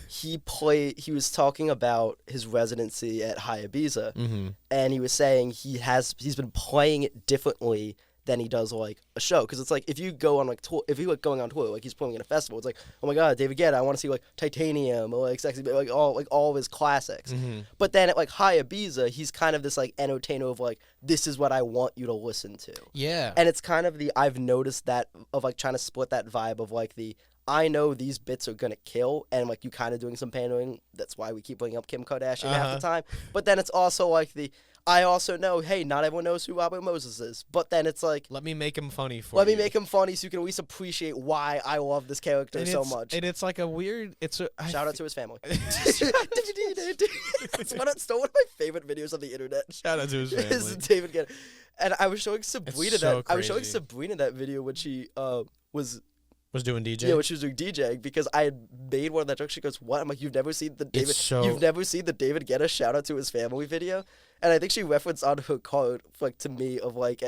He was talking about his residency at Ibiza, and he was saying he's been playing it differently than he does like a show, because it's like if you go on like tour, if you like going on tour, like he's playing in a festival, it's like, oh my God, David Guetta, I want to see like Titanium or like Sexy, like all of his classics. But then at like Ibiza, he's kind of this like entertainer of like, this is what I want you to listen to. Yeah, and it's kind of I've noticed that of like trying to split that vibe of like I know these bits are gonna kill, and like you kind of doing some pandering. That's why we keep bringing up Kim Kardashian half the time. But then it's also like I also know, hey, not everyone knows who Robert Moses is. But then it's like, let me make him funny for you. Let me make him funny so you can at least appreciate why I love this character so much. And it's like a weird. Shout out to his family. It's one of my favorite videos on the internet. Shout out to his family. Is David Guetta. And I was showing Sabrina I was showing crazy. Sabrina that video when she was doing DJ. Yeah, when she was doing DJing, because I had made one of that joke. She goes, "What?" I'm like, "You've never seen the David Guetta shout out to his family video?" And I think she referenced on her card like to me of like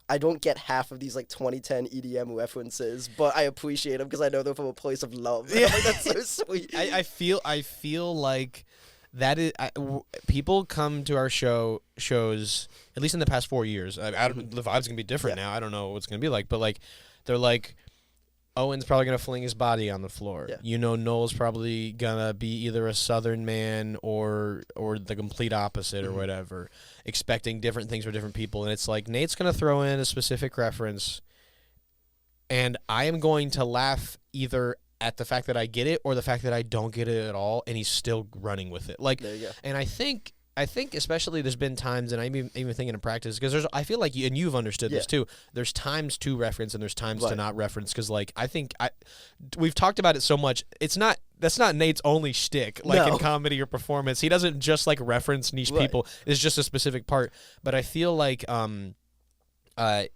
I don't get half of these like 2010 EDM references, but I appreciate them because I know they're from a place of love. Yeah, like, that's so sweet. I feel like that is people come to our shows at least in the past 4 years. The vibe's gonna be different now. I don't know what it's gonna be like, but like they're like, Owen's probably going to fling his body on the floor. Yeah. You know, Noel's probably going to be either a Southern man or the complete opposite or whatever, expecting different things for different people. And it's like, Nate's going to throw in a specific reference, and I am going to laugh either at the fact that I get it or the fact that I don't get it at all, and he's still running with it. Like, there you go. And I think especially there's been times, and I'm even thinking in practice, because I feel like you've understood this too. There's times to reference and there's times to not reference, because like we've talked about it so much. That's not Nate's only shtick, like in comedy or performance. He doesn't just like reference niche people. It's just a specific part. But I feel like I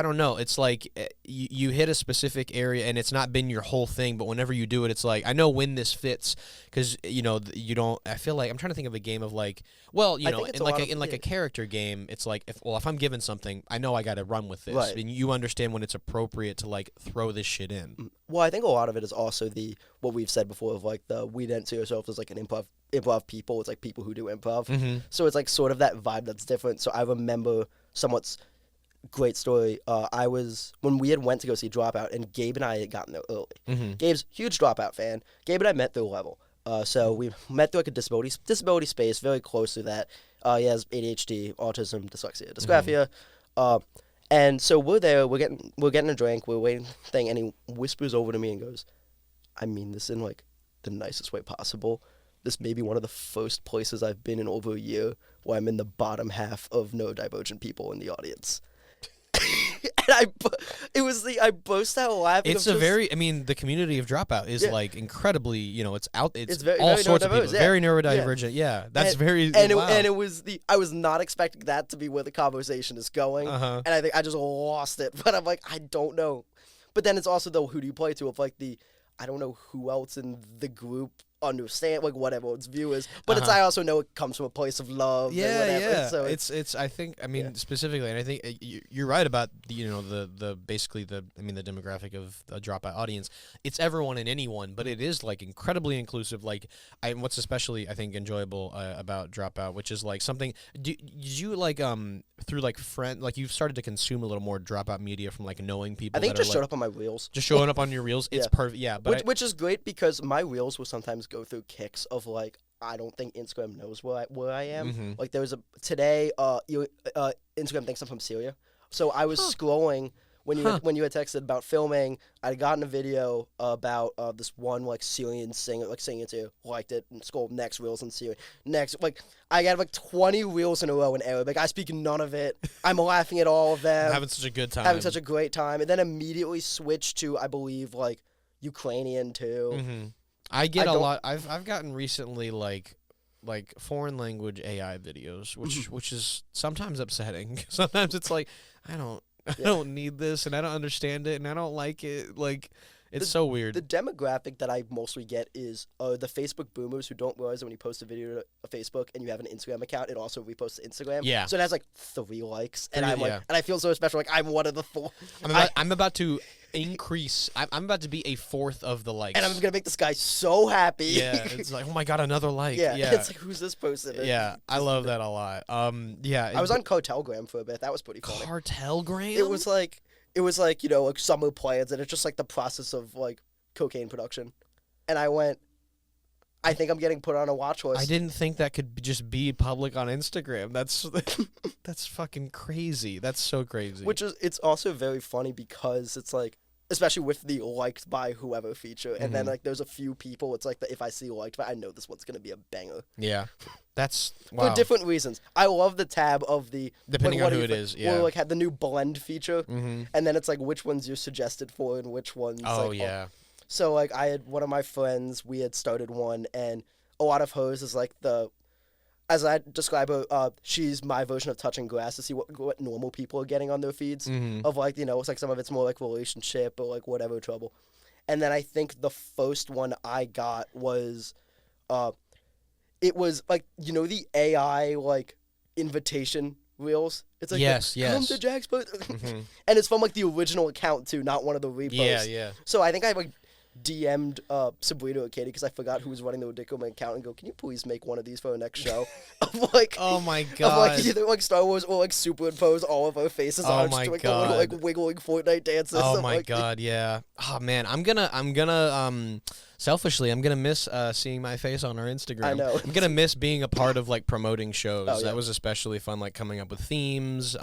don't know. It's like you hit a specific area, and it's not been your whole thing. But whenever you do it, it's like, I know when this fits, because you don't. I feel like I'm trying to think of a game of like, well, in a character game, it's like if I'm given something, I know I got to run with this, and you understand when it's appropriate to like throw this shit in. Well, I think a lot of it is also what we've said before of like we didn't see ourselves as like an improv people. It's like people who do improv. Mm-hmm. So it's like sort of that vibe that's different. So I remember somewhat great story. When we had went to go see Dropout, and Gabe and I had gotten there early. Mm-hmm. Gabe's huge Dropout fan. Gabe and I met through Level. So we met through like a disability space, very close to that. He has ADHD, autism, dyslexia, dysgraphia. And so we're there, we're getting a drink, we're waiting thing, and he whispers over to me and goes, I mean this in like the nicest way possible. This may be one of the first places I've been in over a year where I'm in the bottom half of neurodivergent people in the audience. And I burst out laughing. It's the community of Dropout is like incredibly, it's very, all very sorts of people, yeah. very neurodivergent. Yeah, that's very, wow. And it was I was not expecting that to be where the conversation is going. And I think I just lost it. But I'm like, I don't know. But then it's also who do you play to of like I don't know who else in the group understand like what everyone's view is, but I also know it comes from a place of love. Yeah. So it's I think specifically, and I think you're right about the basically the demographic of the Dropout audience. It's everyone and anyone, but it is like incredibly inclusive. Like what's especially I think enjoyable about Dropout, which is like something. Did you like through like you've started to consume a little more Dropout media from like knowing people? I think that it just are, showed like, up on my reels. Just showing up on your reels. It's perfect. Yeah, but which is great because my reels will sometimes go through kicks of like I don't think Instagram knows where I am. Mm-hmm. Like there was Instagram thinks I'm from Syria, so I was scrolling when you had texted about filming. I'd gotten a video about this one like Syrian singer like singing to liked it and scrolled next reels in Syrian next like I got like 20 reels in a row in Arabic. I speak none of it. I'm laughing at all of them. Having such a good time. Having such a great time, and then immediately switched to I believe like Ukrainian too. Mm-hmm. I get a lot. I've gotten recently like foreign language AI videos, which is sometimes upsetting. Sometimes it's like I don't need this, and I don't understand it, and I don't like it. Like it's so weird. The demographic that I mostly get is the Facebook boomers who don't realize that when you post a video to Facebook and you have an Instagram account, it also reposts to Instagram. Yeah. So it has like 3 likes, and I'm like, and I feel so special. Like I'm one of the 4. I'm about to increase. I'm about to be a 4th of the likes, and I'm gonna make this guy so happy. Yeah, it's like, oh my god, another like. Yeah. It's like, who's this person? Yeah, I love that a lot. I was on Cartelgram for a bit. That was pretty funny. Cartelgram. It was like like summer plans, and it's just like the process of like cocaine production. And I went, I think I'm getting put on a watch list. I didn't think that could just be public on Instagram. That's fucking crazy. That's so crazy. It's also very funny because it's like, especially with the liked by whoever feature, and then like there's a few people. It's like if I see liked by, I know this one's gonna be a banger. Yeah, that's wow. For different reasons. I love the tab of depending on who it is. Yeah, or like had the new blend feature, and then it's like which ones you're suggested for and which ones. Oh like, yeah. So like I had one of my friends. We had started one, and a lot of hers is like as I describe her, she's my version of touching grass to see what normal people are getting on their feeds of like, it's like some of it's more like relationship or like whatever trouble. And then I think the first one I got was, it was like, the AI like invitation reels. It's like, yes. Come to Jack's post. And it's from like the original account too, not one of the reposts. Yeah. So I think I like DM'd Sabrina or Katie because I forgot who was running the Ridiculum account and go, can you please make one of these for our next show? Of like, oh my god, of like either like Star Wars or like superimpose all of our faces on just doing the little like wiggling Fortnite dances. Oh my god, yeah. Oh man, I'm gonna selfishly, I'm gonna miss seeing my face on our Instagram. I know. I'm gonna miss being a part of like promoting shows. Oh, yeah. That was especially fun, like coming up with themes.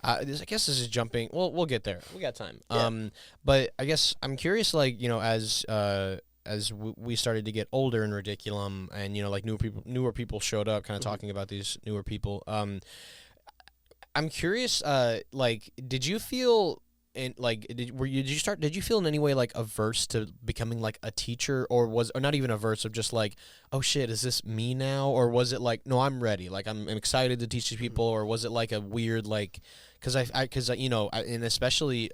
I guess this is jumping. Well, we'll get there. We got time. Yeah. But I guess I'm curious, like, as we started to get older in Ridiculum, and like newer people showed up, kind of talking about these newer people. I'm curious. Like, did you feel? Did you feel in any way like averse to becoming like a teacher, or not even averse of just like, oh shit, is this me now, or was it like, no, I'm ready, like I'm excited to teach these people, or was it like a weird like, because and especially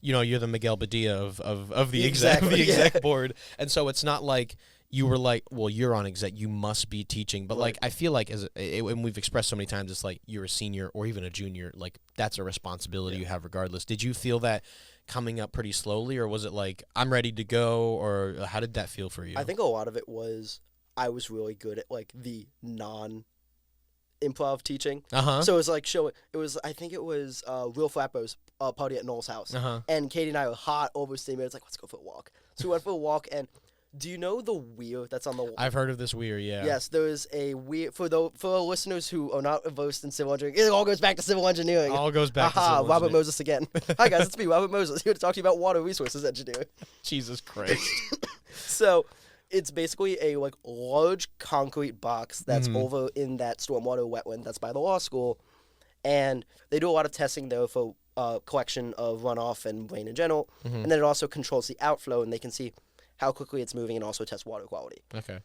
you're the Miguel Badia of the exec board, and so it's not like you were like, well, you're on exec, you must be teaching. But, like, I feel like, and we've expressed so many times, it's like you're a senior or even a junior, like, that's a responsibility you have regardless. Did you feel that coming up pretty slowly, or was it like I'm ready to go, or how did that feel for you? I think a lot of it was I was really good at like the non-improv teaching. So it was like I think it was Real Flappo's party at Noel's house, and Katie and I were hot, overstimulated. It's like, let's go for a walk. So we went for a walk, and do you know the weir that's on the? I've heard of this weir, yeah. Yes, there is a weir for our listeners who are not versed in civil engineering. It all goes back to civil engineering. All goes back to civil Robert engineering. Moses again. Hi guys, it's me, Robert Moses, here to talk to you about water resources engineering. Jesus Christ. So, it's basically a like large concrete box that's over in that stormwater wetland that's by the law school, and they do a lot of testing there for collection of runoff and rain in general, and then it also controls the outflow, and they can see how quickly it's moving and also test water quality. Okay.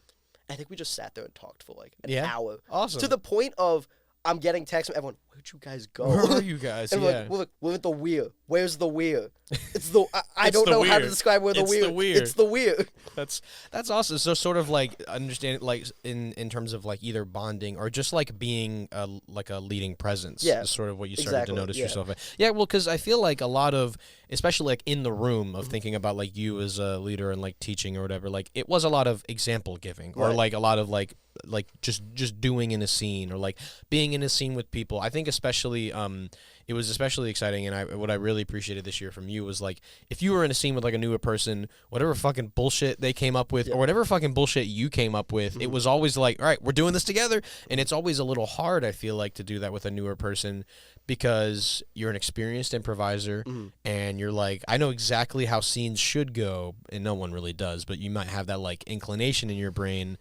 I think we just sat there and talked for like an hour. Awesome. To the point of I'm getting texts from everyone, where'd you guys go? Where are you guys? And yeah. we're at the weir. Where's the weir? It's the I don't know how to describe where the weir. It's the weir. That's awesome. So sort of like understand like in terms of like either bonding or just like being like a leading presence. Yeah, is sort of what you started to notice yeah. yourself. Yeah, well, because I feel like a lot of, especially like in the room of thinking about like you as a leader and like teaching or whatever, like it was a lot of example giving or like a lot of like just doing in a scene or like being in a scene with people. I think especially it was especially exciting, and what I really appreciated this year from you was like if you were in a scene with like a newer person, whatever fucking bullshit they came up with or whatever fucking bullshit you came up with, it was always like, all right, we're doing this together. And it's always a little hard, I feel like, to do that with a newer person because you're an experienced improviser and you're like, I know exactly how scenes should go, and no one really does, but you might have that like inclination in your brain.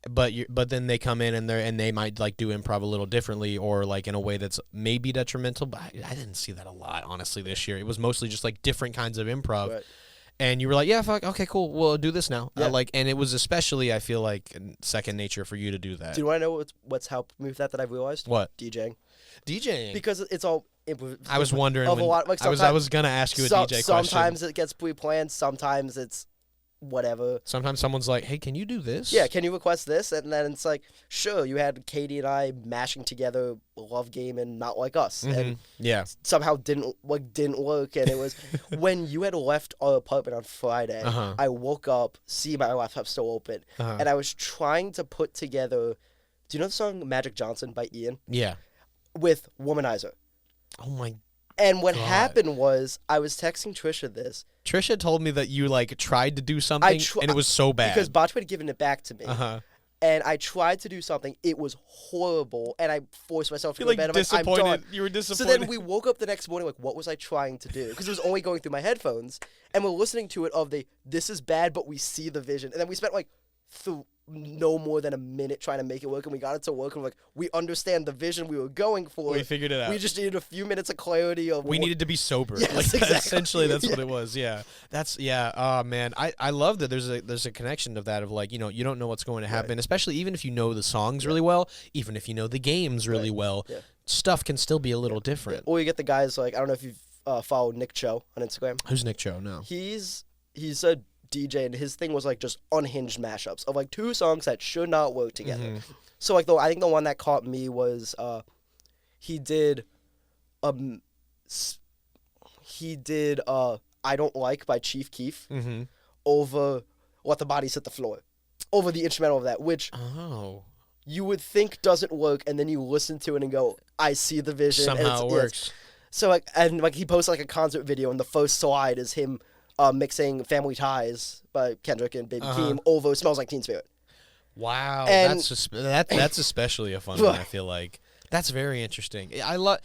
But then they come in and they might like do improv a little differently or like in a way that's maybe detrimental. But I didn't see that a lot, honestly, this year. It was mostly just like different kinds of improv. Right. And you were like, yeah, fuck, okay, cool, we'll do this now. Yeah. And it was especially, I feel like, second nature for you to do that. Do you want to know what's helped me with that I've realized? What? DJing. Because it's all improv. I was wondering. Of a lot, like I was gonna ask you a DJ question. Sometimes it gets pre-planned. Sometimes it's whatever. Sometimes someone's like, hey, can you do this? Yeah, can you request this? And then it's like, sure, you had Katie and I mashing together Love Game and Not Like Us. And somehow didn't work. And it was when you had left our apartment on Friday, I woke up, see my laptop still open, and I was trying to put together, do you know the song Magic Johnson by Ian? Yeah. With Womanizer. Oh my And what happened was, I was texting Trisha this. Trisha told me that you like tried to do something and it was so bad. Because Botchwood had given it back to me. And I tried to do something. It was horrible. And I forced myself to go to bed. I'm like, I'm done. You were disappointed. So then we woke up the next morning like, what was I trying to do? Because it was only going through my headphones. And we're listening to it this is bad, but we see the vision. And then we spent like no more than a minute trying to make it work, and we got it to work, and we're like, we understand the vision we were going for. We figured it out. We just needed a few minutes of clarity of we needed to be sober. Yes, like, exactly. Essentially, that's what it was. Yeah. Oh man, I love that there's a connection of that of like, you know, you don't know what's going to happen, especially even if you know the songs really well, even if you know the games really well, stuff can still be a little different. Or you get the guys like, I don't know if you've followed Nick Cho on Instagram. Who's Nick Cho? No. He's a DJ, and his thing was like just unhinged mashups of like two songs that should not work together. So like I think the one that caught me was he did I Don't Like by Chief Keef over Let the Bodies Hit the Floor, over the instrumental of that, which you would think doesn't work, and then you listen to it and go, I see the vision. Somehow it works. So like he posted like a concert video, and the first slide is him mixing Family Ties by Kendrick and Baby Keem over Smells Like Teen Spirit. Wow, and that's especially a fun one, I feel like. That's very interesting. I love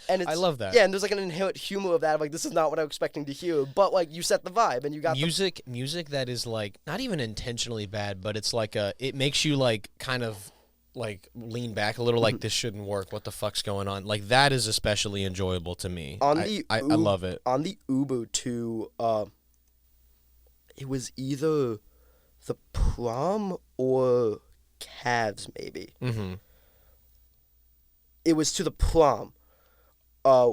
that. Yeah, and there's like an inherent humor of that. Like, this is not what I was expecting to hear, but like you set the vibe and you got music that is like not even intentionally bad, but it's like it makes you like kind of like lean back a little, like this shouldn't work. What the fuck's going on? Like that is especially enjoyable to me. I love it. On the Uber to it was either the Prom or Cavs, maybe. It was to the Prom. A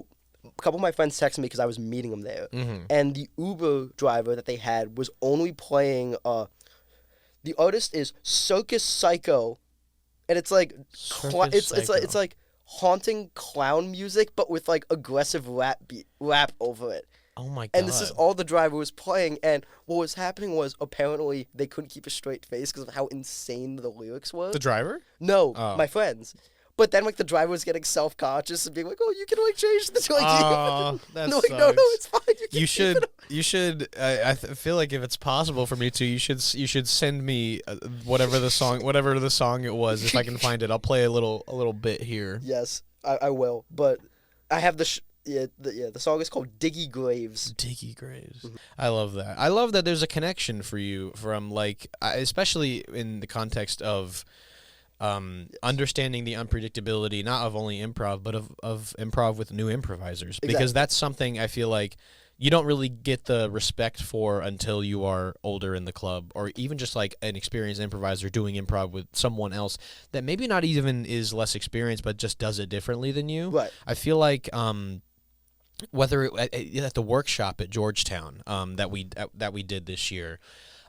couple of my friends texted me because I was meeting them there, and the Uber driver that they had was only playing. The artist is Circus Psycho, and it's like it's like haunting clown music, but with like aggressive rap over it. Oh my god. And this is all the driver was playing, and what was happening was apparently they couldn't keep a straight face because of how insane the lyrics were. The driver? No, Oh. my friends. But then, like, the driver was getting self-conscious and being like, "Oh, you can like change this." Like, Oh, that no, like, no, sucks. it's fine. You, can You keep it." should. Feel like if it's possible for me to, you should send me whatever the song it was. If I can find it, I'll play a little bit here. Yes, I will. But I have the song is called "Diggy Graves." Diggy Graves. Mm-hmm. I love that. I love that there's a connection for you from like, especially in the context of understanding the unpredictability, not of only improv, but of improv with new improvisers. Exactly. Because that's something I feel like you don't really get the respect for until you are older in the club, or even just like an experienced improviser doing improv with someone else that maybe not even is less experienced, but just does it differently than you. Right. I feel like whether at the workshop at Georgetown that we did this year,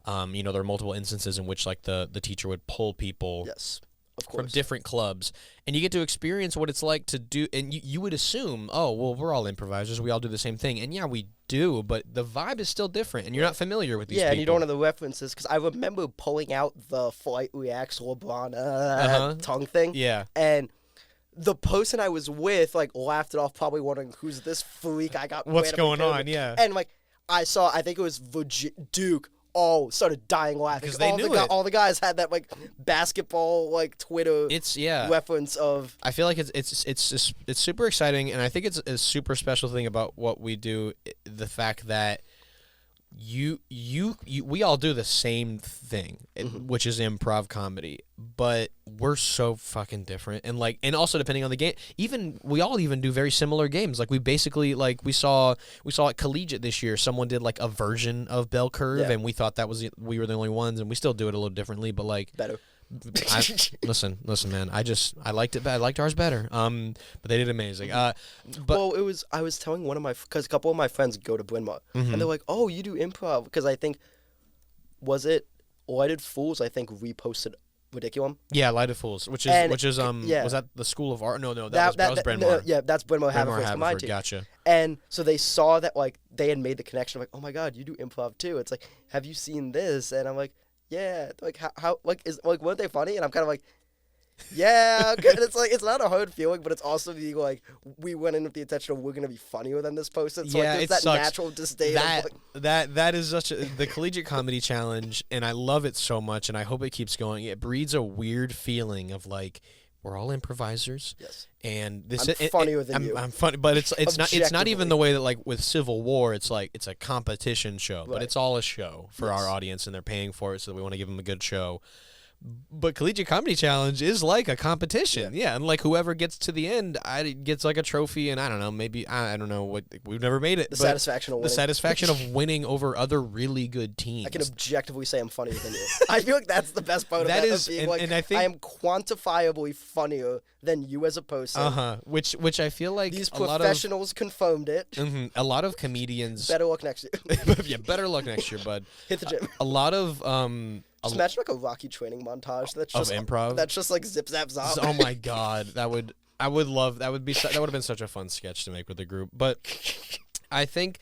there are multiple instances in which like the teacher would pull people Yes, of from course. different clubs, and you get to experience what it's like to do. And you would assume, oh well, we're all improvisers, we all do the same thing, and yeah, we do, but the vibe is still different, and you're not familiar with these people. And you don't know the references because I remember pulling out the Flight Reacts LeBron tongue thing. Yeah. And the person I was with like laughed it off, probably wondering who's this freak I got. What's randomly going paired on? with. Yeah. And like I think it was Duke. All started dying laughing 'Cause they knew it. All the guys had that like basketball like Twitter reference of. I feel like it's super exciting, and I think it's a super special thing about what we do. The fact that we all do the same thing, which is improv comedy, but we're so fucking different. And also depending on the game, we all do very similar games. Like we basically we saw at Collegiate this year, someone did like a version of Bell Curve, and we thought we were the only ones, and we still do it a little differently, but like Better. Listen, man. I liked it. I liked ours better. But they did amazing. Well, I was telling because a couple of my friends go to Bryn Mawr, and they're like, "Oh, you do improv?" Because I think was it Lighted Fools? I think reposted Ridiculum. Yeah, Lighted Fools, which is was that the School of Art? No, that was Bryn Mawr. Yeah, that's Bryn Mawr Haverford, for my team. Gotcha. And so they saw that like they had made the connection. Like, oh my god, you do improv too. It's like, have you seen this? And I'm like, yeah. Like how weren't they funny? And I'm kind of like, yeah. Okay. And it's like it's not a hard feeling, but it's also the like we went in with the intention of we're gonna be funnier than this person. So like, there's that sucks. natural disdain. That is such the collegiate comedy challenge, and I love it so much, and I hope it keeps going. It breeds a weird feeling of like we're all improvisers. Yes. And I'm funnier than you. I'm funny, but it's not even the way that like with Civil War, it's like it's a competition show, but it's all a show for our audience, and they're paying for it, so we want to give them a good show. But Collegiate Comedy Challenge is like a competition, and like whoever gets to the end, gets like a trophy, and I don't know, maybe I don't know what we've never made it. The satisfaction of winning. The satisfaction of winning over other really good teams. I can objectively say I'm funnier than you. I feel like that's the best part of that. Of being like, I think I am quantifiably funnier than you as a person. Which I feel like these professionals confirmed it. A lot of comedians. Better luck next year. Yeah, better luck next year, bud. Hit the gym. A lot of Just imagine like a Rocky training montage that's just improv. That's just like zip zap zop. Oh my god, I would love that would have been such a fun sketch to make with the group. But I think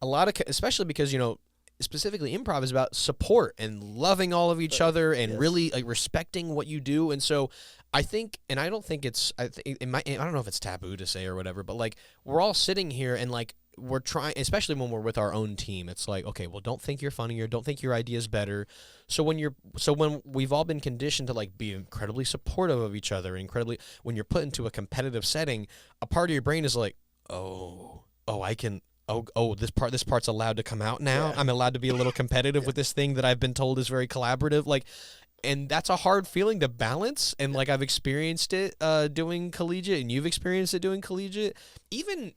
a lot of especially because specifically improv is about support and loving all of each other and really like respecting what you do. And so I think, and I don't think it's I don't know if it's taboo to say or whatever, but like we're all sitting here and like we're trying, especially when we're with our own team, it's like, okay, well, don't think you're funnier, don't think your idea's better. So when we've all been conditioned to like be incredibly supportive of each other, when you're put into a competitive setting, a part of your brain is like, this part's allowed to come out now. I'm allowed to be a little competitive with this thing that I've been told is very collaborative. Like, and that's a hard feeling to balance. And like I've experienced it doing collegiate, and you've experienced it doing collegiate. Even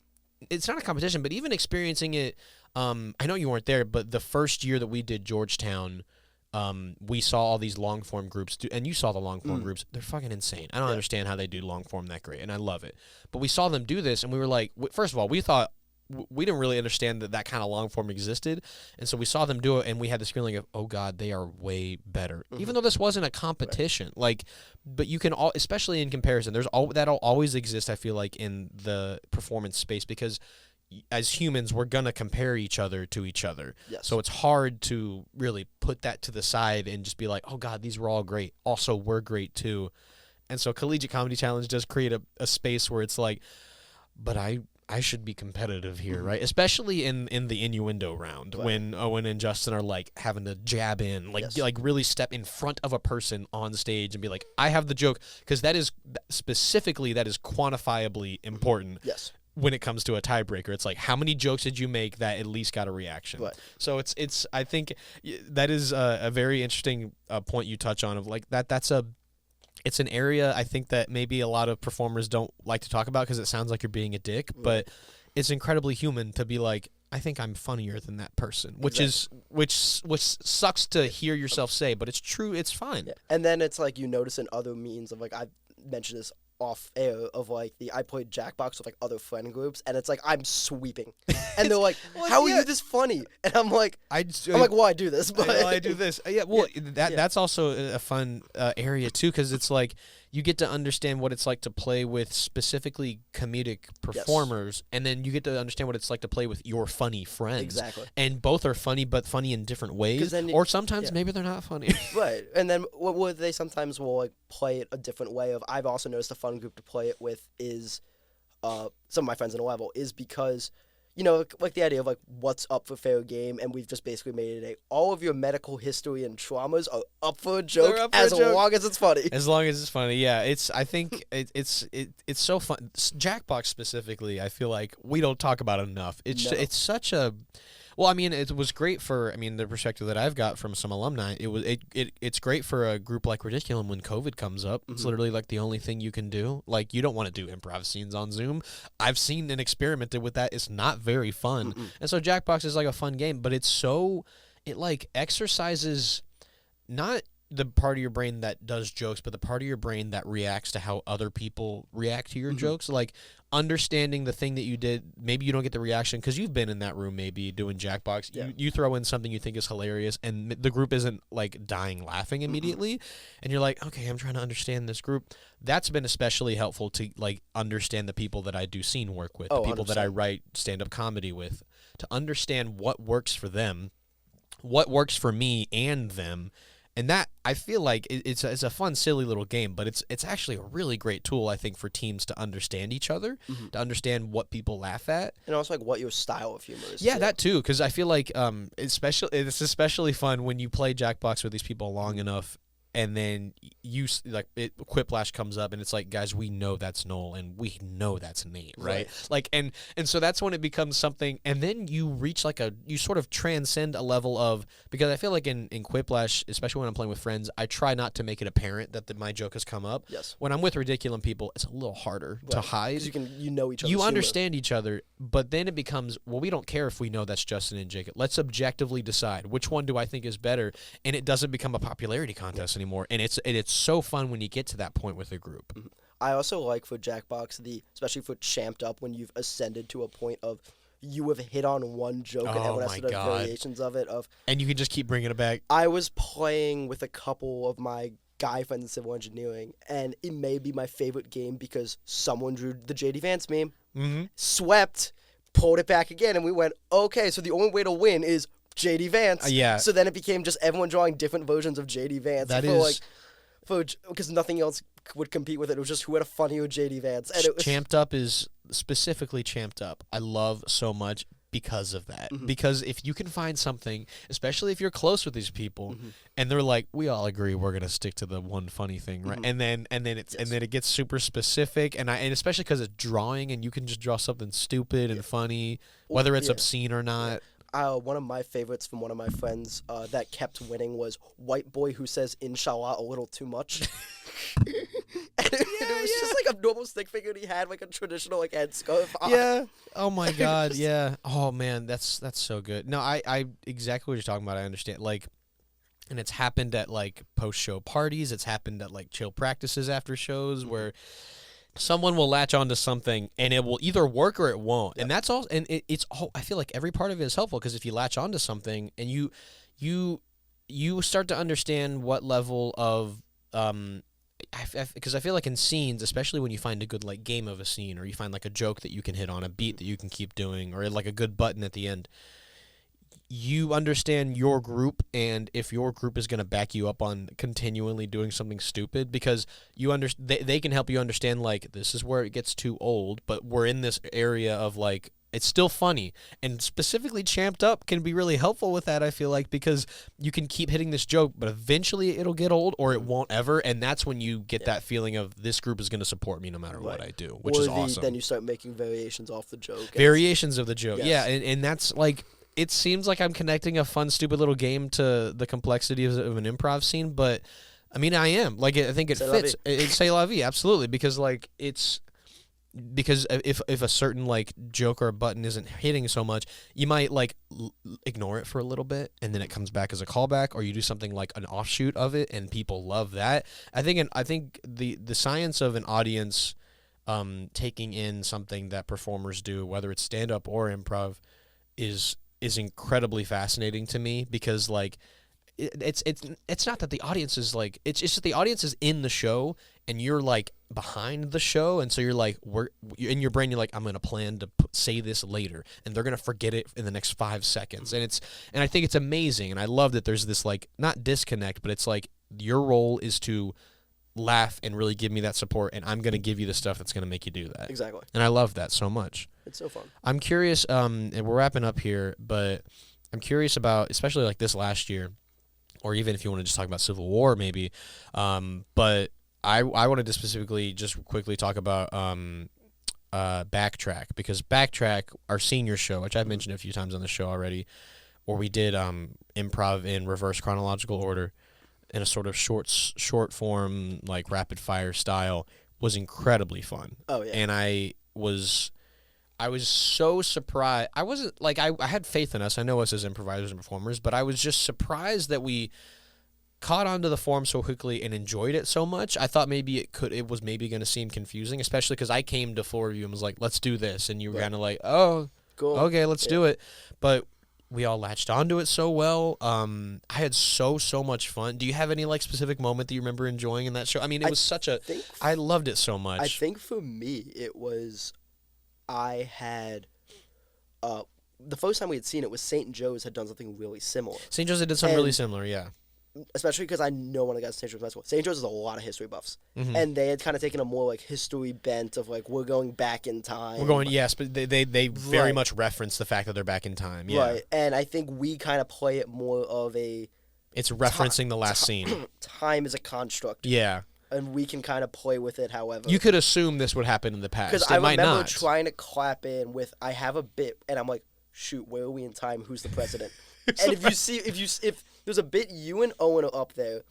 it's not a competition, but even experiencing it, I know you weren't there, but the first year that we did Georgetown, we saw all these long form groups and you saw the long form groups. They're fucking insane. I don't understand how they do long form that great, and I love it. But we saw them do this, and we were like, first of all, we thought we didn't really understand that kind of long form existed, and so we saw them do it, and we had this feeling of, oh god, they are way better, even though this wasn't a competition. Like, but you can all, especially in comparison, that'll always exist. I feel like in the performance space, because as humans, we're going to compare each other to each other. Yes. So it's hard to really put that to the side and just be like, oh, God, these were all great. Also, we're great, too. And so Collegiate Comedy Challenge does create a space where it's like, but I should be competitive here, right? Especially in the innuendo round, Right. when Owen and Justin are like having to jab in, like Yes. like really step in front of a person on stage and be like, I have the joke, because that is quantifiably important. Yes. When it comes to a tiebreaker, it's like, how many jokes did you make that at least got a reaction? Right. So it's I think that is a very interesting point you touch on, of like it's an area I think that maybe a lot of performers don't like to talk about because it sounds like you're being a dick, but it's incredibly human to be like, I think I'm funnier than that person, which sucks to hear yourself say, but it's true. It's fine. Yeah. And then it's like you notice in other means of like, I've mentioned this off air of like I played Jackbox with like other friend groups, and it's like I'm sweeping, and they're like, "How are you this funny?" And I'm like, well, I do this, but I do this. Yeah, well, that's also a fun area too, because it's like you get to understand what it's like to play with specifically comedic performers, and then you get to understand what it's like to play with your funny friends. Exactly. And both are funny, but funny in different ways, or sometimes maybe they're not funny. Right. And then what they sometimes will like play it a different way of. I've also noticed a fun group to play it with is some of my friends in a level, is because like the idea of like what's up for fair game, and we've just basically made it all of your medical history and traumas are up for a joke long as it's funny. As long as it's funny, yeah. I think it's so fun. Jackbox specifically, I feel like we don't talk about it enough. It's such a. Well, I mean, it was great for the perspective that I've got from some alumni. It's great for a group like Ridiculum when COVID comes up. It's literally like the only thing you can do. Like, you don't want to do improv scenes on Zoom. I've seen and experimented with that. It's not very fun. And so Jackbox is like a fun game, but it like exercises not the part of your brain that does jokes, but the part of your brain that reacts to how other people react to your jokes. Like, understanding the thing that you did, maybe you don't get the reaction because you've been in that room maybe doing Jackbox. Yeah. You throw in something you think is hilarious, and the group isn't like dying laughing immediately, and you're like, okay, I'm trying to understand this group. That's been especially helpful to like understand the people that I do scene work with, the people 100%. that I write stand-up comedy with, to understand what works for them, what works for me and them. And that, I feel like it's a fun, silly little game, but it's actually a really great tool, I think, for teams to understand each other, to understand what people laugh at. And also, like, what your style of humor is. Yeah, that too, because I feel like it's especially fun when you play Jackbox with these people long enough, and then Quiplash comes up, and it's like, guys, we know that's Noel, and we know that's Nate, right? Like, and so that's when it becomes something, and then you reach you sort of transcend a level of, because I feel like in Quiplash, especially when I'm playing with friends, I try not to make it apparent that my joke has come up. Yes. When I'm with Ridiculum people, it's a little harder to hide. Because you know each other. You understand each other, but then it becomes, well, we don't care if we know that's Justin and Jacob. Let's objectively decide which one do I think is better, and it doesn't become a popularity contest anymore. And it's so fun when you get to that point with a group. I also like for Jackbox, especially for Champed Up, when you've ascended to a point of you have hit on one joke and everyone has to do variations of it. And you can just keep bringing it back. I was playing with a couple of my guy friends in civil engineering, and it may be my favorite game because someone drew the JD Vance meme, swept, pulled it back again, and we went, okay, so the only way to win is JD Vance. Yeah. So then it became just everyone drawing different versions of JD Vance. Because nothing else would compete with it. It was just who had a funnier JD Vance. And it was Champed Up is specifically Champed Up. I love so much because of that. Because if you can find something, especially if you're close with these people, and they're like, we all agree we're gonna stick to the one funny thing, right? And then it gets super specific, and especially because it's drawing, and you can just draw something stupid and funny, whether it's obscene or not. One of my favorites from one of my friends that kept winning was White Boy Who Says Inshallah a Little Too Much. It was just like a normal stick figure, and he had like a traditional like headscarf on. Yeah. Oh my God. Yeah. Oh man, that's so good. No, I exactly what you're talking about. I understand. Like, and it's happened at like post-show parties. It's happened at like chill practices after shows where someone will latch onto something and it will either work or it won't. Yep. And that's all. And it's all. I feel like every part of it is helpful, because if you latch onto something and you start to understand what level of because I feel like in scenes, especially when you find a good like game of a scene, or you find like a joke that you can hit on, a beat that you can keep doing, or like a good button at the end, you understand your group, and if your group is going to back you up on continually doing something stupid, because they can help you understand, like, this is where it gets too old, but we're in this area of, like, it's still funny. And specifically Champed Up can be really helpful with that, I feel like, because you can keep hitting this joke, but eventually it'll get old, or it won't ever, and that's when you get that feeling of, this group is going to support me no matter what I do, which is awesome. Then you start making variations off the joke. Variations of the joke, yes. yeah, and that's, like, it seems like I'm connecting a fun, stupid little game to the complexity of an improv scene, but, I mean, I am. Like, I think it fits. It's c'est la vie, absolutely, because, like, because if a certain, like, joke or a button isn't hitting so much, you might, like, ignore it for a little bit, and then it comes back as a callback, or you do something like an offshoot of it, and people love that. I think the science of an audience taking in something that performers do, whether it's stand-up or improv, is incredibly fascinating to me, because, like, it's not that the audience is, like, it's just that the audience is in the show and you're, like, behind the show, and so you're like, in your brain you're like, I'm gonna plan to say this later, and they're gonna forget it in the next 5 seconds, and I think it's amazing, and I love that there's this, like, not disconnect, but it's like your role is to laugh and really give me that support, and I'm gonna give you the stuff that's gonna make you do that. Exactly. And I love that so much. It's so fun. I'm curious, and we're wrapping up here, but I'm curious about, especially like this last year, or even if you want to just talk about Civil War maybe, but I wanted to specifically just quickly talk about Backtrack, because Backtrack, our senior show, which I've mentioned a few times on the show already, where we did improv in reverse chronological order in a sort of short form, like rapid fire style, was incredibly fun. Oh yeah. And I was so surprised. I wasn't, like, I had faith in us. I know us as improvisers and performers, but I was just surprised that we caught onto the form so quickly and enjoyed it so much. I thought maybe it was maybe going to seem confusing, especially because I came to floor review and was like, let's do this. And you were kind of like, oh, cool. Okay, let's do it. But we all latched onto it so well. I had so much fun. Do you have any, like, specific moment that you remember enjoying in that show? I mean, it was I loved it so much. I think for me, it was, I had, the first time we had seen it was St. Joe's had done something really similar. St. Joe's did something really similar, yeah. Especially because I know when I got to St. Joe's High School. St. Joe's is a lot of history buffs. Mm-hmm. And they had kind of taken a more, like, history bent of, like, we're going back in time. Yes, but they very much reference the fact that they're back in time, yeah. Right, and I think we kind of play it more of a... It's referencing the last scene. Time is a construct. Yeah. And we can kind of play with it however. You could assume this would happen in the past. Because I remember trying to clap in with, I have a bit, and I'm like, shoot, where are we in time? Who's the president? And if there's a bit, you and Owen are up there,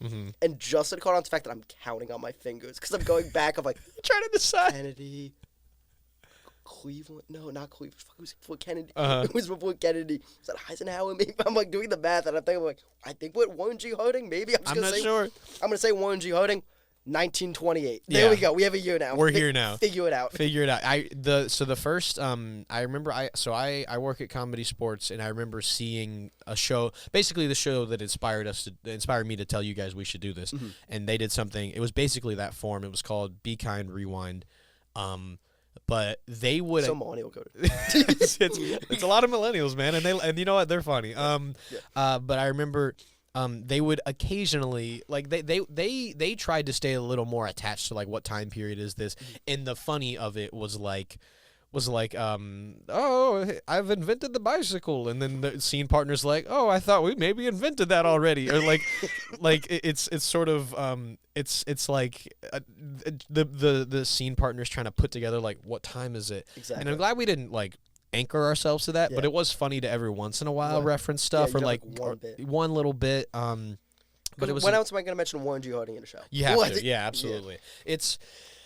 and Justin caught on to the fact that I'm counting on my fingers, because I'm going back, I'm like, trying to decide. Kennedy, Cleveland, no, not Cleveland, fuck, it was before Kennedy. It was before Kennedy. Was that Eisenhower? Maybe. I'm like doing the math, and I'm thinking, like, I think what Warren G. Harding, maybe. I'm not sure. I'm going to say Warren G. Harding. 1928. There we go. We have a year now. We're here now. Figure it out. So the first I remember I work at Comedy Sports, and I remember seeing a show, basically the show that inspired me to tell you guys we should do this. And they did something. It was basically that form. It was called Be Kind Rewind. But they would millennial code. it's a lot of millennials, man, and you know what, they're funny. But I remember they would occasionally, like, they tried to stay a little more attached to, like, what time period is this, and the funny of it was like oh, I've invented the bicycle, and then the scene partner's like, oh, I thought we maybe invented that already, or like it's sort of it's like the scene partner's trying to put together, like, what time is it? Exactly. And I'm glad we didn't, like, anchor ourselves to that, but it was funny to every once in a while reference stuff, or like one little bit. But it was. When else am I going to mention Warren G. Harding in a show? You have to, yeah, absolutely. Yeah. It's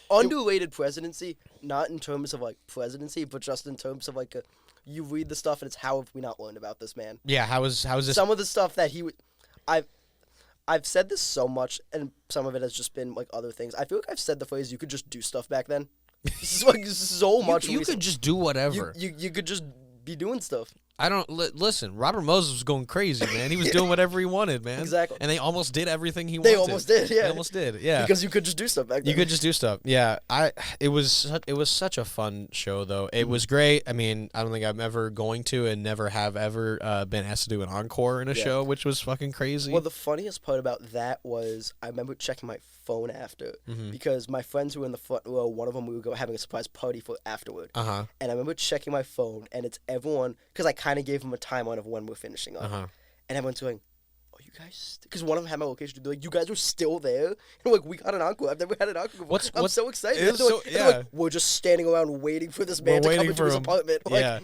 underrated presidency, not in terms of, like, presidency, but just in terms of, like, you read the stuff and it's, how have we not learned about this man? Yeah, how is this? Some of the stuff that he would, I've said this so much, and some of it has just been, like, other things. I feel like I've said the phrase, you could just do stuff back then. This is, like, so much. You could just do whatever. You could just be doing stuff. Listen, Robert Moses was going crazy, man. He was doing whatever he wanted, man. Exactly. And they almost did everything he wanted. They almost did, yeah. They almost did, yeah. Because you could just do stuff back then. You could just do stuff. Yeah. It was such a fun show though. It was great. I mean, I don't think I'm ever going to and never have ever been asked to do an encore in a show, which was fucking crazy. Well, the funniest part about that was I remember checking my phone after because my friends who were in the front row, one of them we were having a surprise party for afterward. And I remember checking my phone and it's everyone, because I kind of gave them a timeline of when we're finishing up. And everyone's going, "Oh, you guys," because one of them had my location. They're like, "You guys were still there?" And I'm like, "We got an encore. I've never had an encore before." I'm so excited. They're like, "We're just standing around waiting for this man to come into his apartment." Yeah,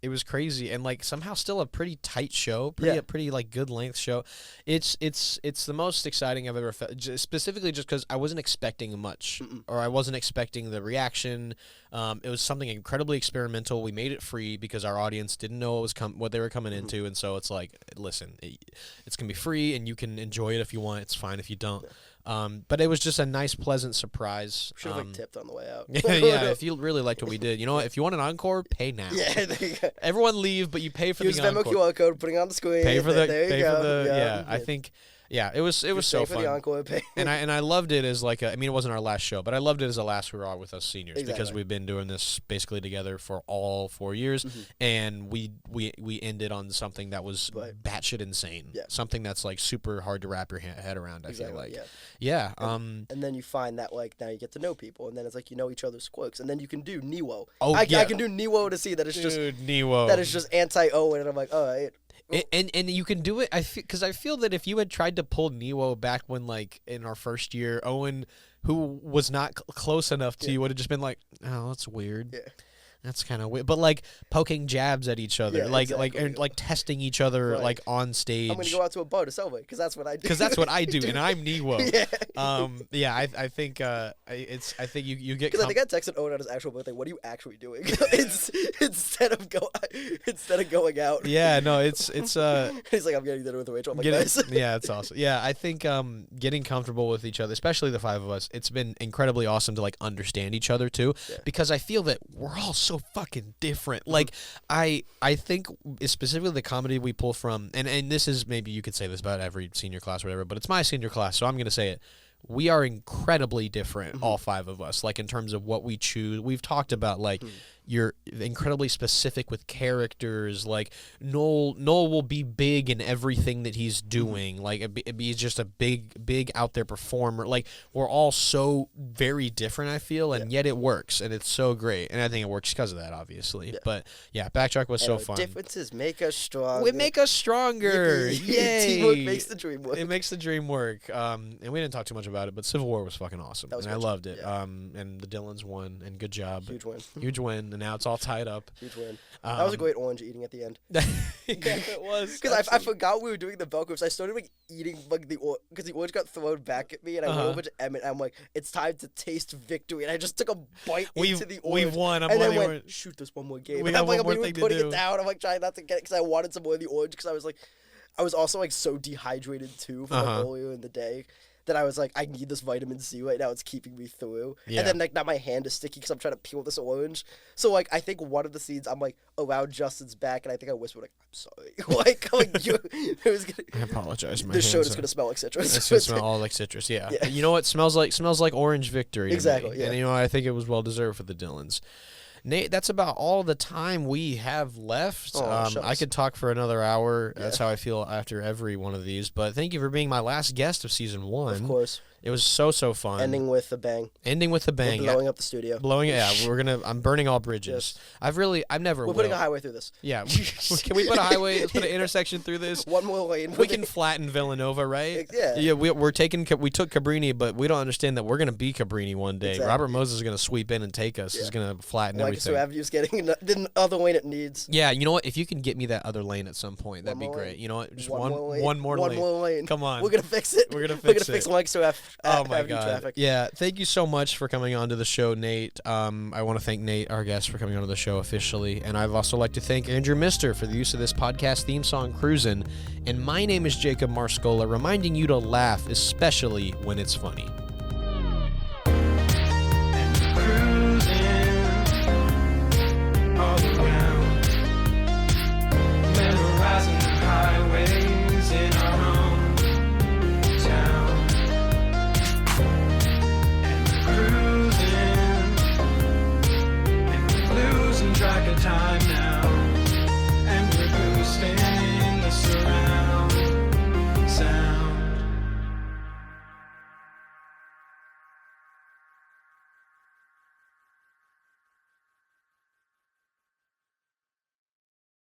it was crazy, and like somehow still a pretty tight show, pretty like good length show. It's the most exciting I've ever felt, specifically just because I wasn't expecting much, or I wasn't expecting the reaction. It was something incredibly experimental. We made it free because our audience didn't know what they were coming into, and so it's like, listen, it's gonna be free, and you can enjoy it if you want. It's fine if you don't. But it was just a nice, pleasant surprise. Should have tipped on the way out. Yeah, if you really liked what we did, you know what? If you want an encore, pay now. Yeah, there you go. Everyone leave, but you pay for the encore. Use Venmo QR code, putting it on the screen. Pay for the. There you go. Yeah, I think. Yeah, it was so fun. For the encore, pay. And I loved it as like I mean, it wasn't our last show, but I loved it as a last hurrah with us seniors because we've been doing this basically together for all 4 years, and we ended on something that was batshit insane. Yeah. Something that's like super hard to wrap your head around. I feel like. Yeah. And then you find that like now you get to know people, and then it's like you know each other's quirks, and then you can do Niwo. Oh, I can do Niwo to see that it's just Niwo. That is just anti-Owen, and I'm like, all right. And you can do it. Because I feel that if you had tried to pull Niwo back when like in our first year, Owen, who was not close enough to you, would have just been like, "Oh, that's weird." Yeah. That's kind of weird, but like poking jabs at each other, like testing each other, like on stage. I'm gonna go out to a bar to celebrate because that's what I do. Because that's what I do, and I'm Niwo. I think I think you get. Because I think I texted Owen on his actual birthday. What are you actually doing? instead of going out. Yeah, no, it's. He's like, I'm getting dinner with Rachel. I'm like, nice. Yeah, it's awesome. Yeah, I think getting comfortable with each other, especially the five of us, it's been incredibly awesome to like understand each other too, because I feel that we're all so fucking different. Like I think specifically the comedy we pull from, and this is, maybe you could say this about every senior class or whatever, but it's my senior class, so I'm gonna say it. We are incredibly different, all five of us, like in terms of what we choose. We've talked about like you're incredibly specific with characters. Like Noel will be big in everything that he's doing. Like he's just a big out there performer. Like we're all so very different, I feel, and yet it works, and it's so great. And I think it works because of that, obviously. Yeah. But yeah, Backtrack was so fun. Differences make us stronger. We make us stronger. Yay! Teamwork makes the dream work. It makes the dream work. And we didn't talk too much about it, but Civil War was fucking awesome, and I loved it. Yeah. And the Dylans won, and good job. Huge win. And now it's all tied up. Huge win. That was a great orange eating at the end. Yeah, it was. Because I forgot we were doing the Velcro, so I started like eating like because the orange got thrown back at me, and I went over to Emmett, and I'm like, it's time to taste victory, and I just took a bite into the orange. We've won. And then went, shoot, there's one more game. We have one more thing to do. Putting it down. I'm like trying not to get it because I wanted some more of the orange because I was like, I was also like so dehydrated too from like, earlier in the day. That I was like, I need this vitamin C right now. It's keeping me through. Yeah. And then like now my hand is sticky because I'm trying to peel this orange. So like I think one of the scenes I'm like around Justin's back, and I think I whispered like, I'm sorry. I apologize. This show is gonna smell like citrus. It's gonna smell all like citrus. Yeah. You know what smells like? Smells like orange victory. Exactly. Yeah. And you know I think it was well deserved for the Dylans. Nate, that's about all the time we have left. I could talk for another hour. Yeah. That's how I feel after every one of these. But thank you for being my last guest of season 1. Of course. It was so fun. Ending with a bang. We're blowing up the studio. I'm burning all bridges. Yes. We're putting a highway through this. Yeah. Can we put a highway, let's put an intersection through this? One more lane. We can flatten Villanova, right? Yeah. Yeah, we took Cabrini, but we don't understand that we're going to be Cabrini one day. Exactly. Robert Moses is going to sweep in and take us. Yeah. He's going to flatten everything. So Avenue's getting the other lane it needs. Yeah, you know what? If you can get me that other lane at some point, that'd be great. You know what? Just one more lane. Come on. We're going to fix it. We're going to fix Mike so oh my God. Traffic. Yeah, thank you so much for coming on to the show, Nate. I want to thank Nate, our guest, for coming on to the show officially. And I'd also like to thank Andrew Mister for the use of this podcast theme song, Cruisin'. And my name is Jacob Marscola, reminding you to laugh, especially when it's funny.